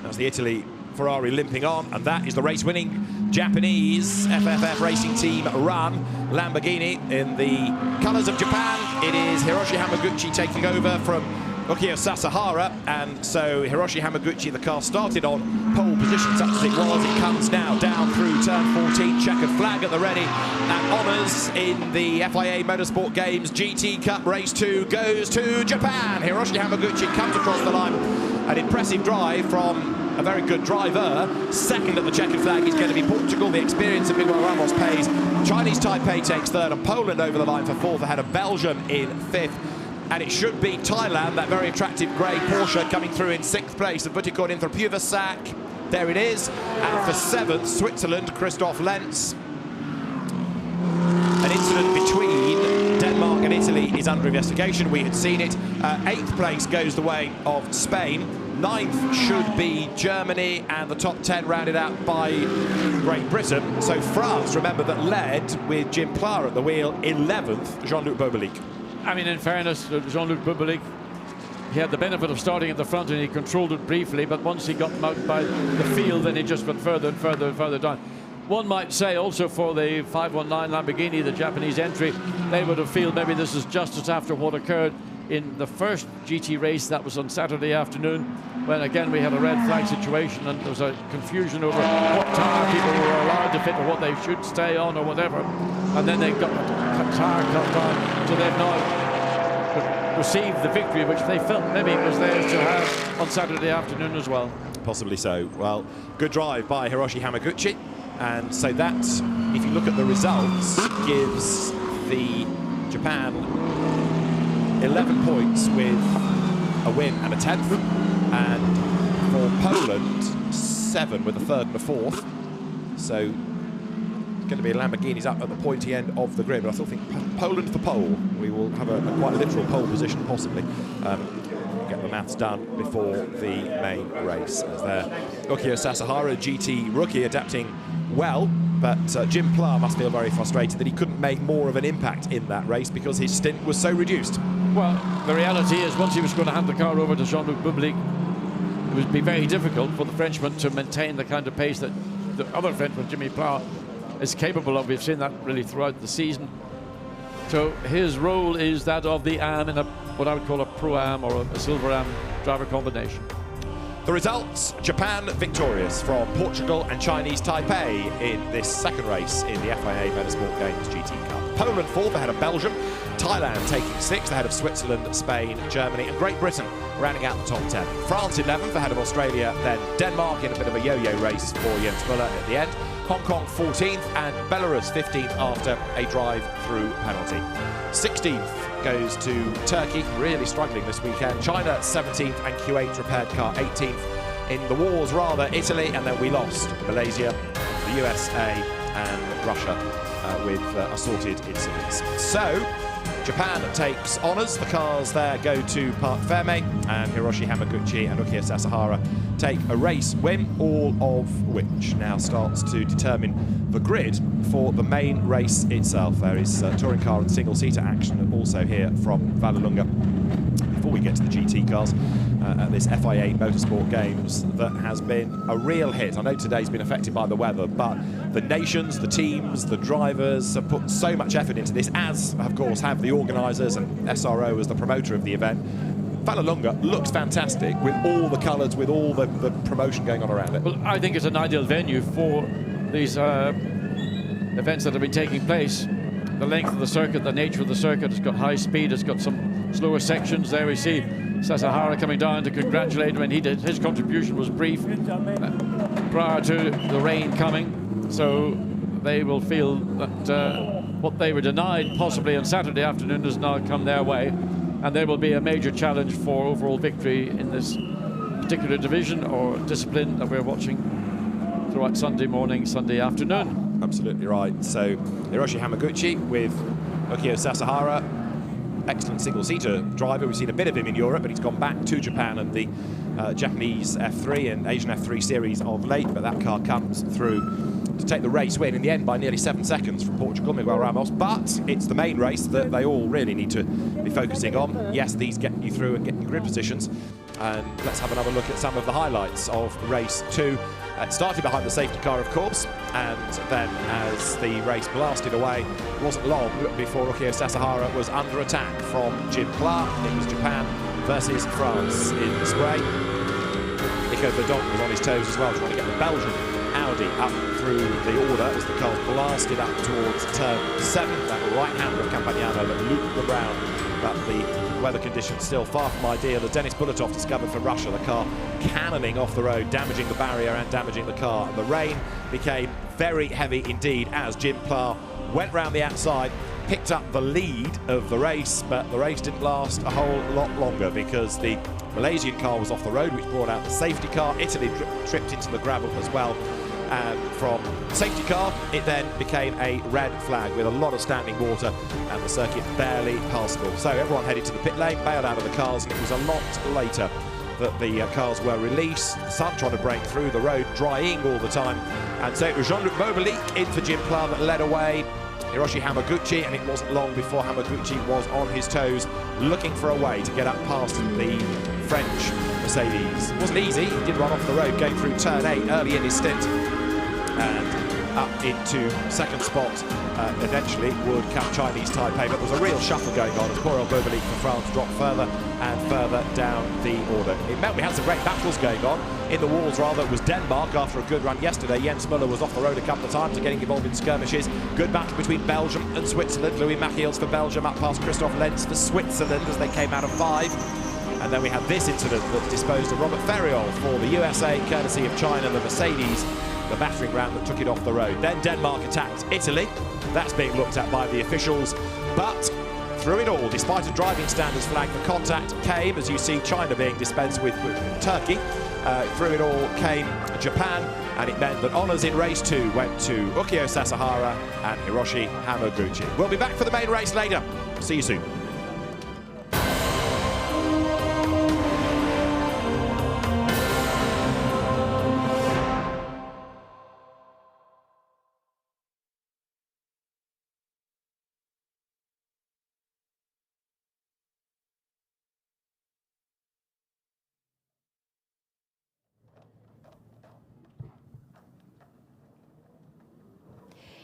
S1: That's the Italy Ferrari limping on, and that is the race-winning Japanese FFF Racing Team run Lamborghini in the colours of Japan. It is Hiroshi Hamaguchi taking over from Ukio Sasahara, and so Hiroshi Hamaguchi, the car started on pole position, such as it was. It comes now down through turn 14, checkered flag at the ready, and honours in the FIA Motorsport Games GT Cup Race 2 goes to Japan. Hiroshi Hamaguchi comes across the line. An impressive drive from a very good driver. Second at the checkered flag is going to be Portugal. The experience of Miguel Ramos pays. Chinese Taipei takes third, and Poland over the line for fourth, ahead of Belgium in fifth. And it should be Thailand, that very attractive grey Porsche, coming through in sixth place. And Butikon in for Puvasak. There it is. And for seventh, Switzerland, Christoph Lenz. An incident between Denmark and Italy is under investigation. We had seen it. Eighth place goes the way of Spain. Ninth should be Germany, and the top 10 rounded out by Great Britain. So France, remember, that led with Jim Pla at the wheel. 11th, Jean-Luc Bobelic.
S2: I mean, in fairness, Jean-Luc Bobelic, he had the benefit of starting at the front and he controlled it briefly, but once he got out by the field, then he just went further and further and further down. One might say also for the 519 Lamborghini, the Japanese entry, they would have felt maybe this is just as after what occurred in the first GT race that was on Saturday afternoon, when again we had a red flag situation and there was a confusion over what tire people were allowed to fit or what they should stay on or whatever, and then they got the tire cut down, so they've now received the victory which they felt maybe it was theirs to have on Saturday afternoon as well.
S1: Possibly so. Well, good drive by Hiroshi Hamaguchi. And so that, if you look at the results, gives the Japan 11 points with a win and a 10th, and for Poland 7 with a 3rd and a 4th. So it's going to be Lamborghinis up at the pointy end of the grid, but I still think Poland for pole. We will have a quite literal pole position possibly. Get the maths done before the main race. As there, Ukyo Sasahara, GT rookie, adapting well, but Jim Pla must feel very frustrated that he couldn't make more of an impact in that race because his stint was so reduced.
S2: Well, the reality is once he was going to hand the car over to Jean-Luc Bublik, it would be very difficult for the Frenchman to maintain the kind of pace that the other Frenchman, Jimmy Pla, is capable of. We've seen that really throughout the season. So his role is that of the AM in what I would call a Pro-Am or a Silver Am driver combination.
S1: The results: Japan victorious from Portugal and Chinese Taipei in this second race in the FIA Motorsport Games GT Cup. Poland 4th ahead of Belgium, Thailand taking 6th ahead of Switzerland, Spain, Germany and Great Britain rounding out the top 10. France 11th ahead of Australia, then Denmark in a bit of a yo-yo race for Jens Müller at the end. Hong Kong 14th and Belarus 15th after a drive-through penalty. 16th goes to Turkey, really struggling this weekend. China 17th and Kuwait repaired car 18th. In the wars rather, Italy, and then we lost Malaysia, the USA and Russia with assorted incidents. So Japan takes honours. The cars there go to Park Ferme, and Hiroshi Hamaguchi and Ukyo Sasahara take a race win, all of which now starts to determine the grid for the main race itself. There is touring car and single-seater action also here from Vallelunga. Before we get to the GT cars at this FIA Motorsport Games, that has been a real hit. I know today's been affected by the weather, but the nations, the teams, the drivers have put so much effort into this, as of course have the organisers and SRO as the promoter of the event. Vallelunga looks fantastic with all the colours, with all the promotion going on around it.
S2: Well, I think it's an ideal venue for these events that have been taking place. The length of the circuit, the nature of the circuit, it's got high speed, it's got some slower sections. There we see Sasahara coming down to congratulate him, and his contribution was brief prior to the rain coming, so they will feel that what they were denied possibly on Saturday afternoon has now come their way, and there will be a major challenge for overall victory in this particular division or discipline that we're watching throughout Sunday morning, Sunday afternoon.
S1: Absolutely right. So Hiroshi Hamaguchi with Ukyo Sasahara, excellent single-seater driver. We've seen a bit of him in Europe, but he's gone back to Japan and the Japanese F3 and Asian F3 series of late, but that car comes through to take the race win in the end by nearly 7 seconds from Portugal, Miguel Ramos. But it's the main race that they all really need to be focusing on. Yes, these get you through and get you grid positions. And let's have another look at some of the highlights of race 2. It started behind the safety car, of course, and then as the race blasted away, it wasn't long before Ukyo Sasahara was under attack from Jim Pla. It was Japan versus France in the spray. Nico Verdonk was on his toes as well, trying to get the Belgian Audi up through the order as the car blasted up towards turn 7. That right-hander of Campagnano that looped around, but the weather conditions still far from ideal, as Denis Bulatov discovered for Russia, the car cannoning off the road, damaging the barrier and damaging the car. And the rain became very heavy indeed as Jim Pla went round the outside, picked up the lead of the race, but the race didn't last a whole lot longer because the Malaysian car was off the road, which brought out the safety car. Italy tripped into the gravel as well. And from safety car, it then became a red flag with a lot of standing water and the circuit barely passable. So everyone headed to the pit lane, bailed out of the cars, and it was a lot later that the cars were released. The sun trying to break through, the road drying all the time. And so it was Jean-Luc Bublik in for Jim Pla that led away Hiroshi Hamaguchi, and it wasn't long before Hamaguchi was on his toes looking for a way to get up past the French Mercedes. It wasn't easy. He did run off the road going through turn 8 early in his stint, and up into second spot eventually would come Chinese Taipei, but there was a real shuffle going on as poor old Bublik for France dropped further and further down the order. It meant we had some great battles going on. In the walls, rather, it was Denmark after a good run yesterday. Jens Müller was off the road a couple of times and getting involved in skirmishes. Good battle between Belgium and Switzerland. Louis Machiels for Belgium up past Christoph Lenz for Switzerland as they came out of 5. And then we had this incident that disposed of Robert Ferriol for the USA, courtesy of China. The Mercedes the battering ram that took it off the road. Then Denmark attacked Italy. That's being looked at by the officials. But through it all, despite a driving standards flag for contact, came, as you see, China being dispensed with Turkey. Through it all came Japan, and it meant that honours in race 2 went to Ukio Sasahara and Hiroshi Hamaguchi. We'll be back for the main race later. See you soon.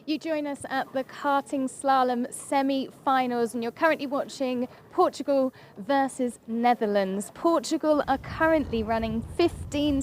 S8: You join us at the Karting Slalom semi-finals, and you're currently watching Portugal versus Netherlands. Portugal are currently running 15